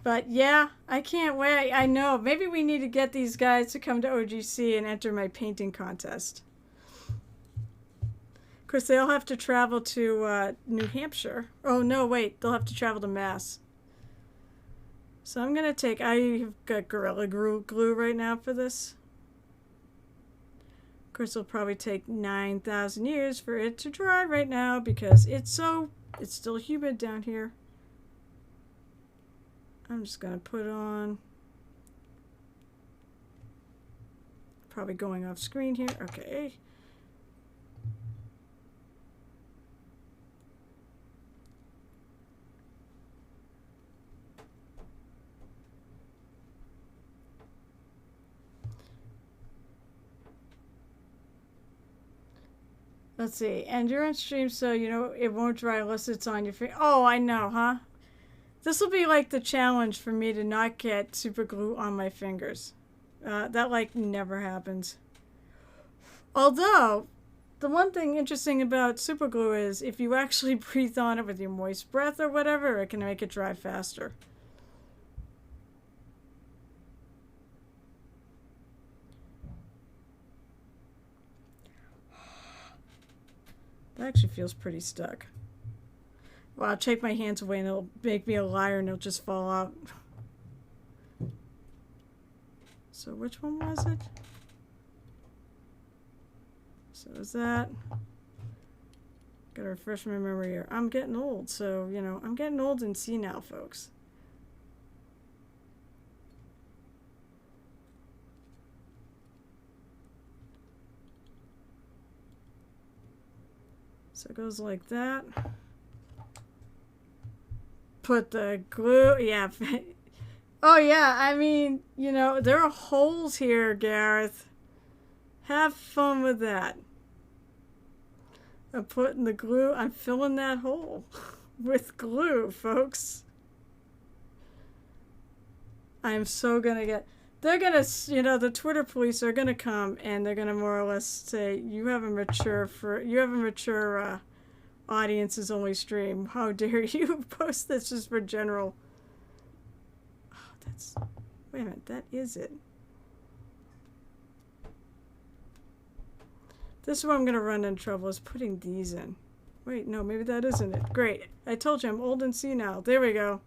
But yeah, I can't wait. I know. Maybe we need to get these guys to come to OGC and enter my painting contest. Of course, they'll have to travel to New Hampshire. Oh, no, wait. They'll have to travel to Mass. So I'm going to take... I've got Gorilla Glue right now for this. Of course, it'll probably take 9,000 years for it to dry right now because it's still humid down here. I'm just going to put on... Probably going off screen here. Okay. Let's see. And you're on stream, so you know it won't dry unless it's on your finger. Oh, I know, huh? This will be like the challenge for me to not get super glue on my fingers. That like never happens. Although, the one thing interesting about super glue is if you actually breathe on it with your moist breath or whatever, it can make it dry faster. That actually feels pretty stuck. Well, I'll take my hands away and it'll make me a liar and it'll just fall out. So which one was it? So is that... Gotta refresh my memory here. I'm getting old, so, you know, I'm getting old and senile, folks. So it goes like that. Put the glue, yeah. Oh yeah, I mean, you know, there are holes here, Gareth. Have fun with that. I'm putting the glue, I'm filling that hole with glue, folks. I'm so gonna get... they're gonna, you know, the Twitter police are gonna come and they're gonna more or less say, you have a mature audiences only stream. How dare you post this just for general? Oh, that's, wait a minute, that is it. This is where I'm gonna run into trouble, is putting these in. Wait, no, maybe that isn't it. Great. I told you I'm old and senile. There we go.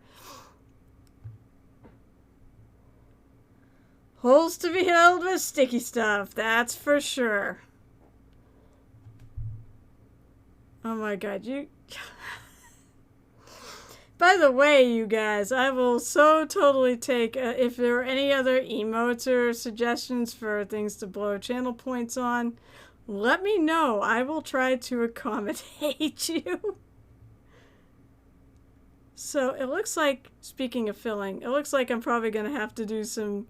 Holes to be filled with sticky stuff, that's for sure. Oh my god, you... By the way, you guys, I will so totally take... if there are any other emotes or suggestions for things to blow channel points on, let me know. I will try to accommodate you. So it looks like, speaking of filling, it looks like I'm probably going to have to do some...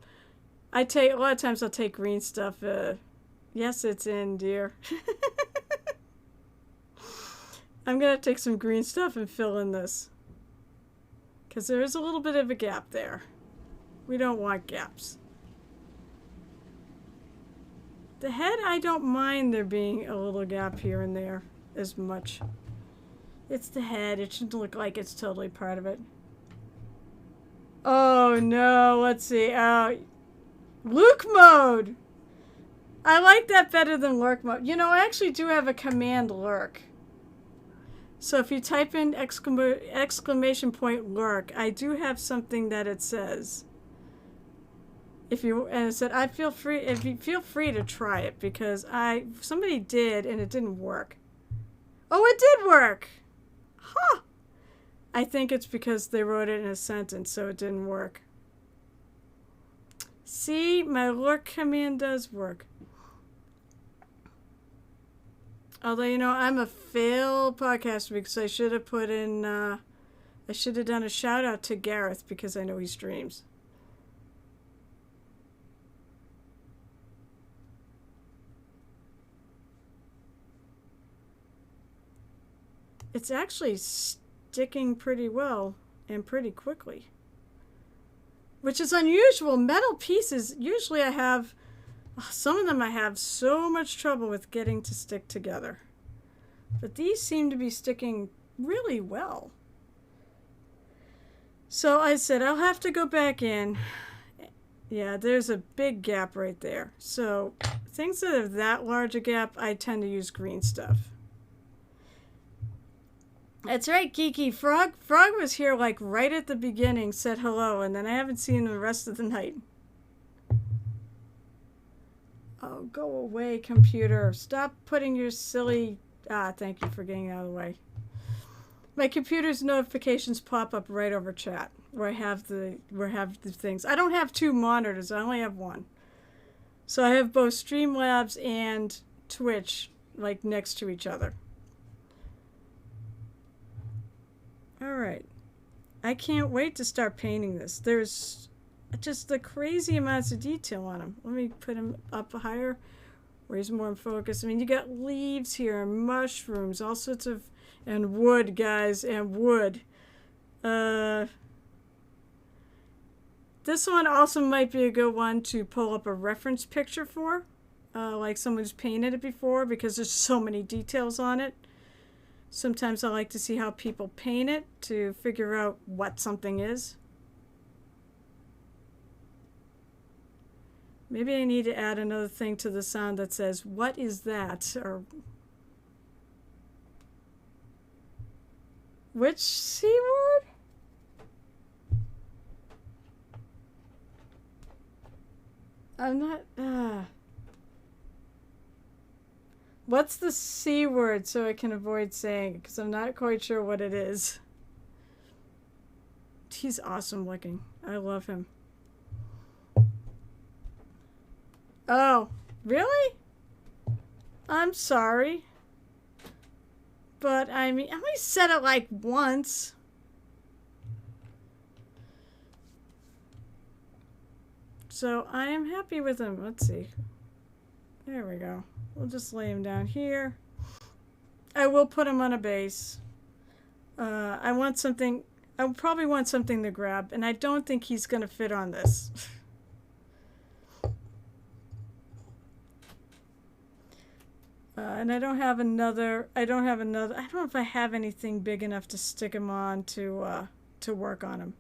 a lot of times I'll take green stuff. Yes, it's in, dear. I'm going to take some green stuff and fill in this. Because there is a little bit of a gap there. We don't want gaps. The head, I don't mind there being a little gap here and there as much. It's the head. It shouldn't look like it's totally part of it. Oh, no. Let's see. Luke mode! I like that better than lurk mode. You know, I actually do have a command lurk. So if you type in exclamation point lurk, I do have something that it says. And it said, if you feel free to try it, because somebody did and it didn't work. Oh, it did work! Huh! I think it's because they wrote it in a sentence, so it didn't work. See, my lurk command does work. Although, you know, I'm a failed podcaster because I should have put in, I should have done a shout out to Gareth because I know he streams. It's actually sticking pretty well and pretty quickly. Which is unusual. Metal pieces, usually I have, some of them I have so much trouble with getting to stick together. But these seem to be sticking really well. So I said, I'll have to go back in. Yeah, there's a big gap right there. So things that have that large a gap, I tend to use green stuff. That's right, Geeky. Frog was here like right at the beginning, said hello, and then I haven't seen him the rest of the night. Oh, go away, computer. Stop putting your silly... thank you for getting out of the way. My computer's notifications pop up right over chat, where I have the things. I don't have two monitors, I only have one. So I have both Streamlabs and Twitch, like, next to each other. Alright. I can't wait to start painting this. There's just the crazy amounts of detail on him. Let me put him up higher where he's more in focus. I mean, you got leaves here and mushrooms, all sorts of... and wood, guys, and wood. This one also might be a good one to pull up a reference picture for. Like someone who's painted it before, because there's so many details on it. Sometimes I like to see how people paint it to figure out what something is. Maybe I need to add another thing to the sound that says, "What is that?" Or which C word? I'm not... What's the C word so I can avoid saying it? Because I'm not quite sure what it is. He's awesome looking. I love him. Oh, really? I'm sorry. But I mean, I only said it like once. So I am happy with him. Let's see. There we go. We'll just lay him down here. I will put him on a base. I want something... I probably want something to grab, and I don't think he's going to fit on this. And I don't have another. I don't know if I have anything big enough to stick him on to work on him.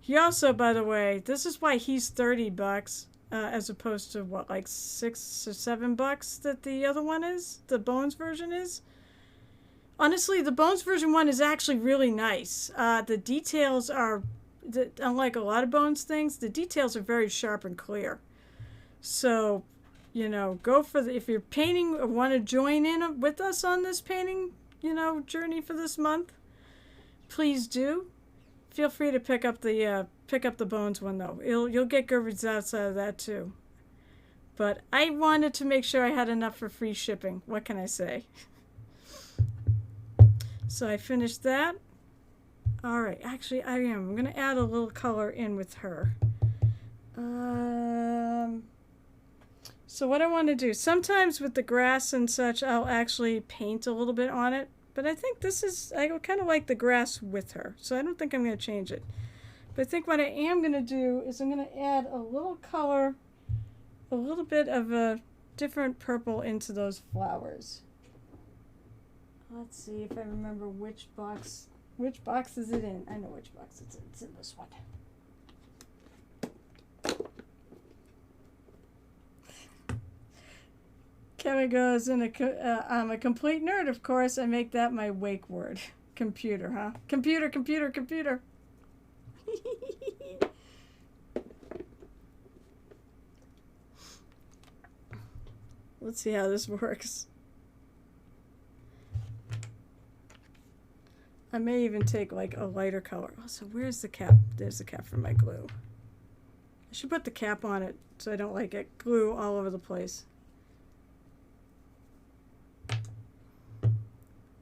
He also, by the way, this is why he's $30, as opposed to what, like $6 or $7 that the other one is. The Bones version is. Honestly, the Bones version one is actually really nice. The details are, unlike a lot of Bones things, the details are very sharp and clear. So, you know, go for if you're painting or want to join in with us on this painting, you know, journey for this month, please do. Feel free to pick up the Bones one though. You'll get good results out of that too. But I wanted to make sure I had enough for free shipping. What can I say? So I finished that. All right, actually I am. I'm gonna add a little color in with her. So what I want to do, sometimes with the grass and such, I'll actually paint a little bit on it. But I think I kind of like the grass with her. So I don't think I'm going to change it. But I think what I am going to do is I'm going to add a little color, a little bit of a different purple into those flowers. Let's see if I remember which box is it in. I know which box it's in. It's in this one. Kevin goes, I'm a complete nerd, of course. I make that my wake word. Computer, huh? Computer, computer, computer. Let's see how this works. I may even take like a lighter color. Oh, so where's the cap? There's the cap for my glue. I should put the cap on it so I don't like get glue all over the place.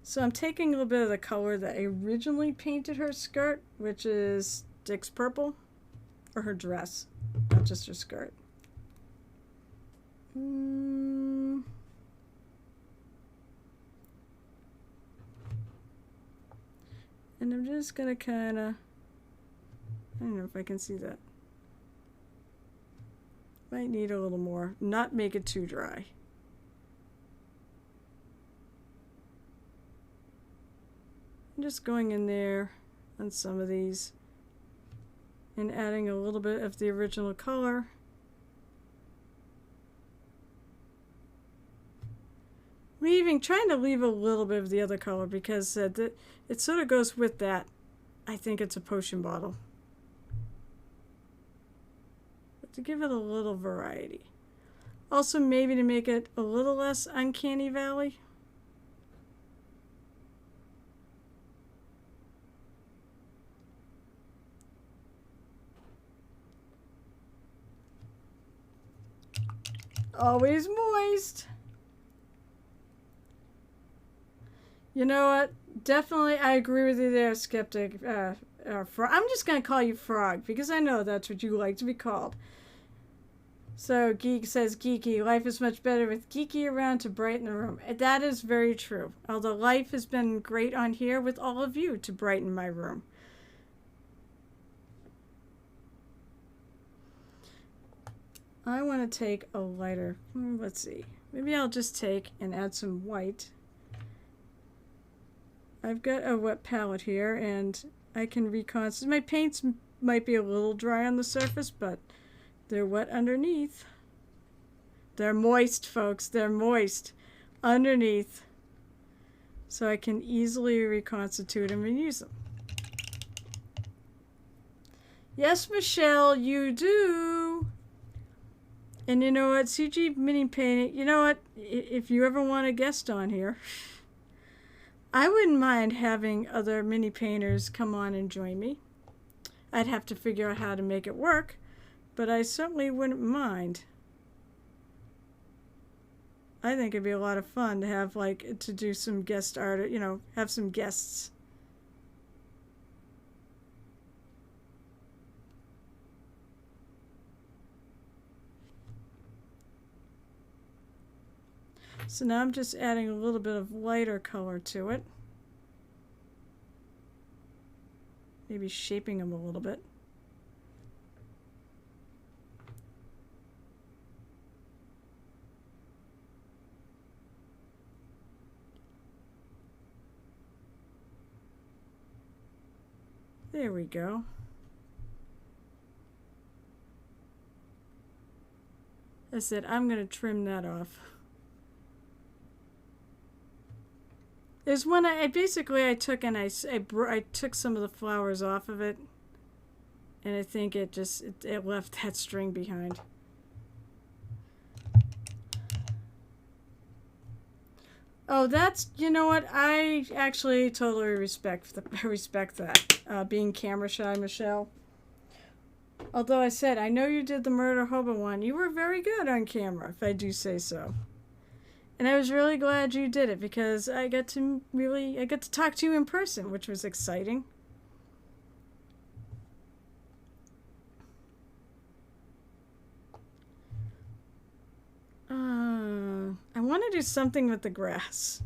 So I'm taking a little bit of the color that I originally painted her skirt, which is Dick's Purple, or her dress, not just her skirt. And I'm just going to kind of, I don't know if I can see that. Might need a little more, not make it too dry. I'm just going in there on some of these and adding a little bit of the original color. Trying to leave a little bit of the other color because it sort of goes with that. I think it's a potion bottle. But to give it a little variety. Also maybe to make it a little less uncanny valley. Always moist. You know what? Definitely, I agree with you there, Skeptic. I'm just going to call you Frog because I know that's what you like to be called. So, Geek says, Geeky, life is much better with Geeky around to brighten the room. That is very true. Although life has been great on here with all of you to brighten my room. I want to take a lighter, let's see, maybe I'll just take and add some white. I've got a wet palette here and I can reconstitute. My paints might be a little dry on the surface, but they're wet underneath. They're moist, folks, they're moist underneath. So I can easily reconstitute them and use them. Yes, Michelle, you do. And you know what, CG Mini Painting, you know what, if you ever want a guest on here, I wouldn't mind having other mini painters come on and join me. I'd have to figure out how to make it work, but I certainly wouldn't mind. I think it'd be a lot of fun to have, like, to do some guest art, you know, have some guests. So now I'm just adding a little bit of lighter color to it. Maybe shaping them a little bit. There we go. I said, I'm going to trim that off. There's one I took and I took some of the flowers off of it. And I think it left that string behind. Oh, that's, you know what? I actually totally respect that. Being camera shy, Michelle. Although I said, I know you did the Murder Hobo one. You were very good on camera, if I do say so. And I was really glad you did it because I got to talk to you in person, which was exciting. I want to do something with the grass.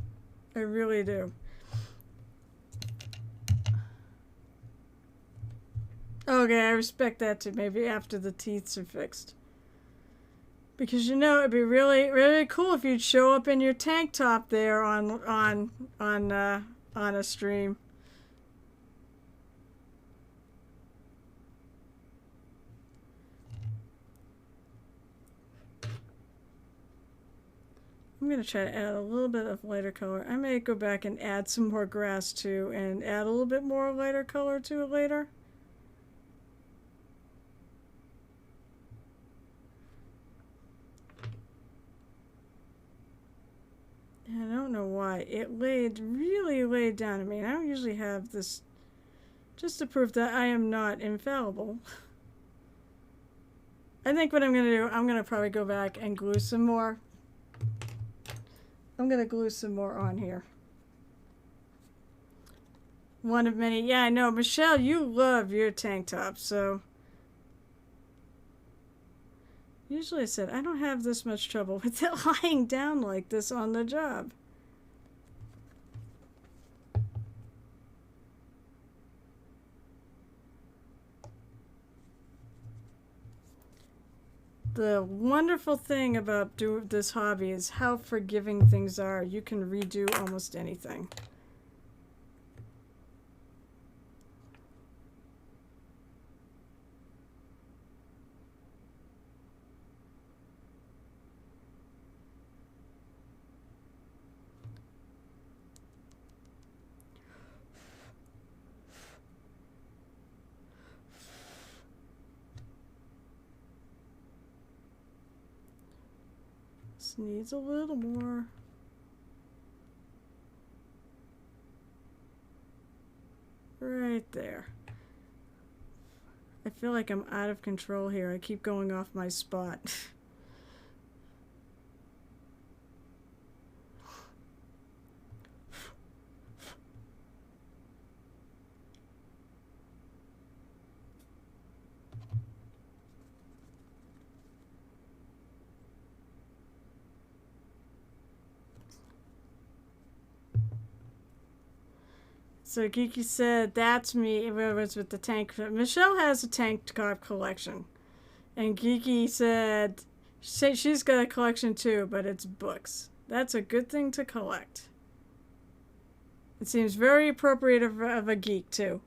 I really do. Okay, I respect that too. Maybe after the teeth are fixed. Because it'd be really, really cool if you'd show up in your tank top there on a stream. I'm going to try to add a little bit of lighter color. I may go back and add some more grass too and add a little bit more lighter color to it later. And I don't know why. It really laid down. I mean, I don't usually have this just to prove that I am not infallible. I think what I'm going to do, I'm going to probably go back and glue some more. I'm going to glue some more on here. One of many. Yeah, I know. Michelle, you love your tank tops, so. Usually I said, I don't have this much trouble with it lying down like this on the job. The wonderful thing about this hobby is how forgiving things are. You can redo almost anything. Needs a little more. Right there. I feel like I'm out of control here. I keep going off my spot. So Geeky said, that's me. It was with the tank. Michelle has a tank top collection. And Geeky said, she's got a collection too, but it's books. That's a good thing to collect. It seems very appropriate of a geek too.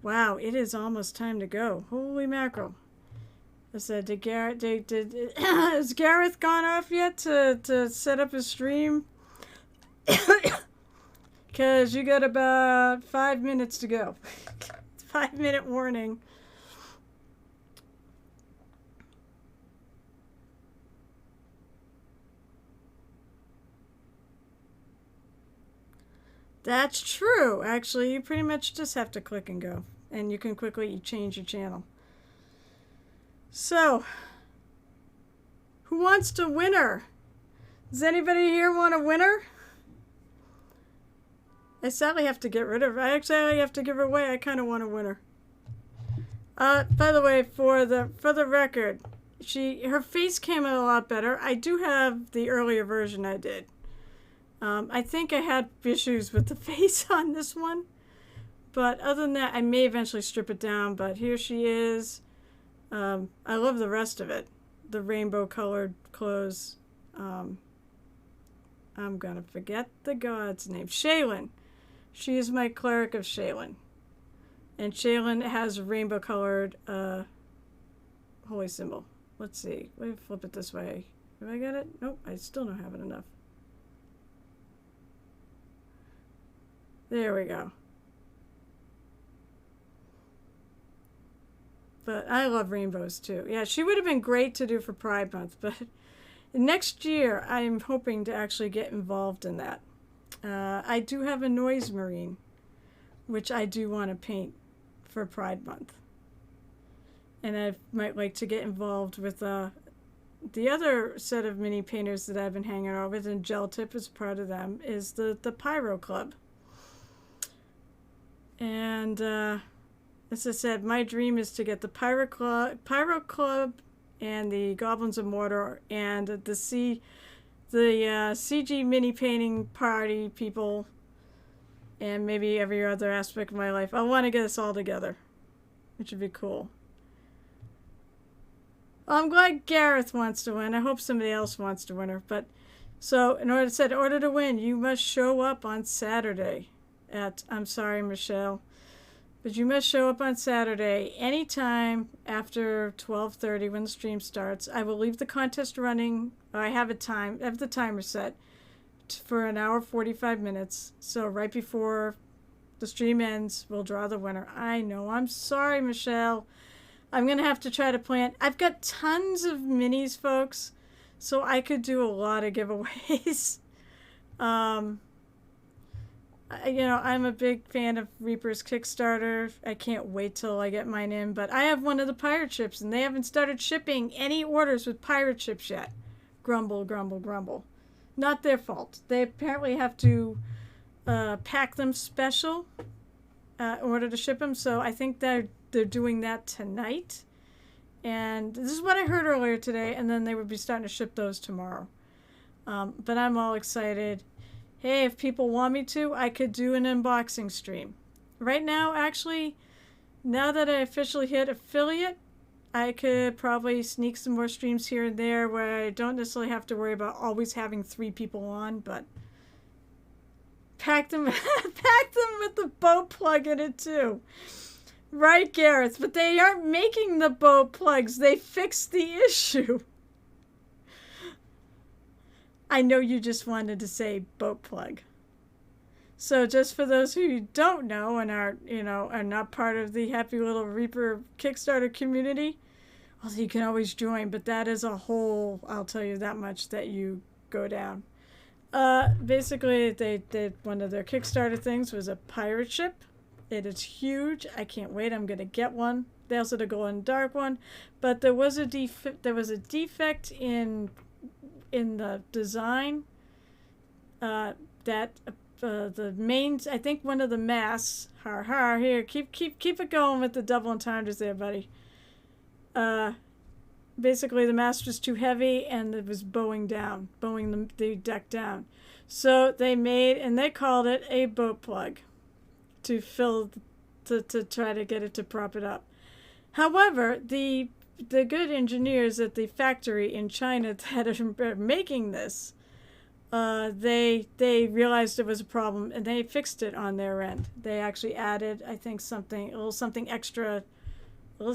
Wow, it is almost time to go. Holy mackerel. I said, has Gareth gone off yet to set up his stream? Because you got about 5 minutes to go. 5-minute warning. That's true. Actually, you pretty much just have to click and go. And you can quickly change your channel. So, who wants to winner? Does anybody here want a winner? I sadly have to get rid of her. I actually have to give her away. I kind of want a winner. By the way, for the record, her face came out a lot better. I do have the earlier version I did. I think I had issues with the face on this one. But other than that, I may eventually strip it down. But here she is. I love the rest of it. The rainbow colored clothes. I'm gonna forget the god's name. Shaylin. She is my cleric of Shaylin. And Shaylin has a rainbow colored holy symbol. Let's see. Let me flip it this way. Have I got it? Nope, I still don't have it enough. There we go. But I love rainbows too. Yeah, she would have been great to do for Pride Month, but next year I am hoping to actually get involved in that. I do have a noise marine, which I do want to paint for Pride Month. And I might like to get involved with the other set of mini painters that I've been hanging out with, and Gel Tip is part of them, is the Pyro Club. And as I said, my dream is to get the Pyro Club and the Goblins of Mordor and the CG mini painting party people, and maybe every other aspect of my life. I want to get us all together, which would be cool. Well, I'm glad Gareth wants to win. I hope somebody else wants to win her. But so in order to win, you must show up on Saturday at, I'm sorry, Michelle, but you must show up on Saturday anytime after 12:30 when the stream starts. I will leave the contest running. I have the timer set for an hour 45 minutes. So right before the stream ends, we'll draw the winner. I know. I'm sorry, Michelle. I'm going to have to try to plan. I've got tons of minis, folks, so I could do a lot of giveaways. I'm a big fan of Reaper's Kickstarter. I can't wait till I get mine in, but I have one of the pirate ships, and they haven't started shipping any orders with pirate ships yet. Grumble, grumble, grumble. Not their fault. They apparently have to pack them special in order to ship them, so I think they're doing that tonight. And this is what I heard earlier today, and then they would be starting to ship those tomorrow. But I'm all excited. Hey, if people want me to, I could do an unboxing stream. Right now, actually, now that I officially hit affiliate, I could probably sneak some more streams here and there where I don't necessarily have to worry about always having 3 people on, but pack them with the boat plug in it too. Right, Gareth, but they aren't making the boat plugs. They fixed the issue. I know you just wanted to say boat plug. So just for those who don't know and are not part of the Happy Little Reaper Kickstarter community, well, you can always join, but that is a whole, I'll tell you that much, that you go down. Basically, they one of their Kickstarter things was a pirate ship. It is huge. I can't wait. I'm going to get one. They also did a glow in the dark one, but there was a defect in the design that the main, I think one of the masts, here, keep it going with the double entendres there, buddy. Basically the mast was too heavy and it was bowing the deck down. So they called it a boat plug to try to get it to prop it up. However, the good engineers at the factory in China that are making this, they realized it was a problem and they fixed it on their end. They actually added, I think, a little something extra to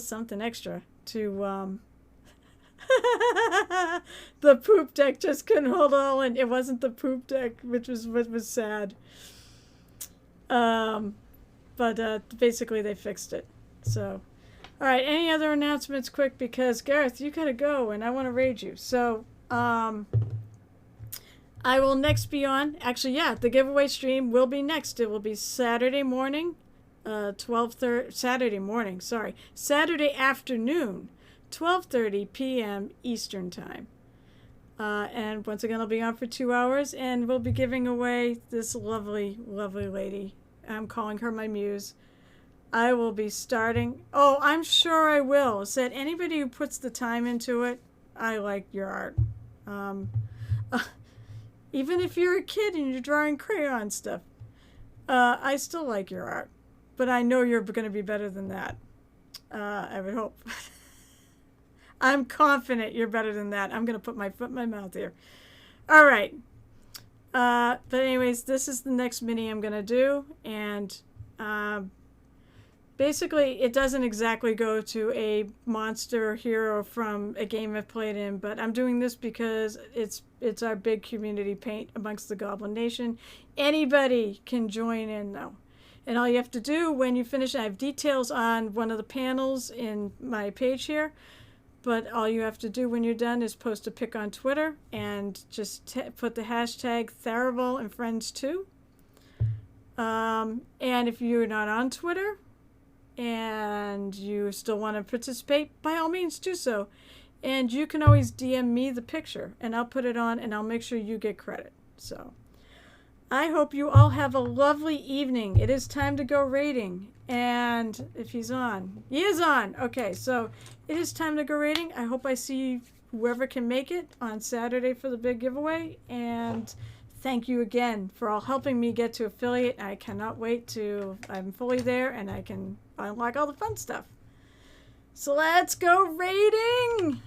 the poop deck just couldn't hold it all in. It wasn't the poop deck, which was what was sad. But basically they fixed it. So, all right, any other announcements quick, because Gareth, you gotta go and I want to raid you. So, I will next be on, actually, yeah, the giveaway stream will be next. It will be Saturday morning, Saturday afternoon, 12:30 p.m. Eastern Time. And once again, I'll be on for 2 hours, and we'll be giving away this lovely, lovely lady. I'm calling her my muse. I will be starting. Oh, I'm sure I will. Said anybody who puts the time into it, I like your art. Even if you're a kid and you're drawing crayon stuff, I still like your art. But I know you're going to be better than that. I would hope. I'm confident you're better than that. I'm going to put my foot in my mouth here. All right. But anyways, this is the next mini I'm going to do. And basically, it doesn't exactly go to a monster hero from a game I've played in, but I'm doing this because it's our big community paint amongst the Goblin Nation. Anybody can join in, though. And all you have to do when you finish, I have details on one of the panels in my page here, but all you have to do when you're done is post a pic on Twitter and just put the hashtag Tharival and Friends too. And if you're not on Twitter and you still want to participate, by all means do so. And you can always DM me the picture and I'll put it on and I'll make sure you get credit. So I hope you all have a lovely evening. It is time to go raiding. And if he's on, he is on. Okay, so it is time to go raiding. I hope I see whoever can make it on Saturday for the big giveaway. And thank you again for all helping me get to affiliate. I cannot wait to, I'm fully there and I can unlock all the fun stuff. So let's go raiding.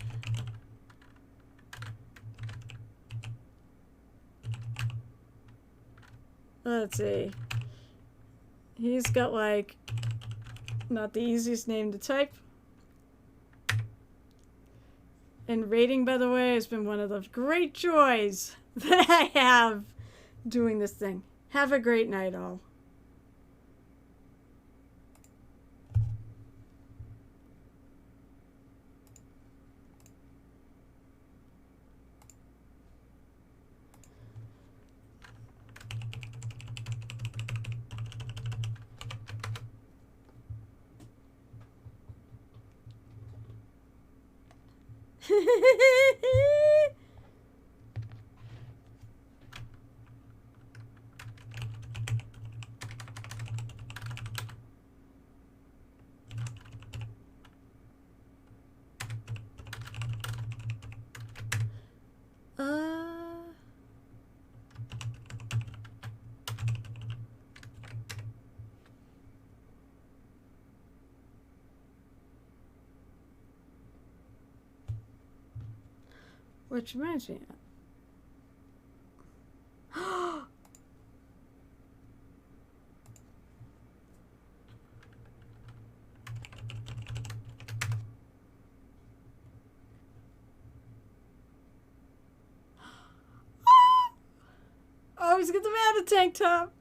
Let's see. He's got like not the easiest name to type. And raiding, by the way, has been one of the great joys that I have doing this thing. Have a great night, all. Which reminds me. Oh, he's got the man a tank top.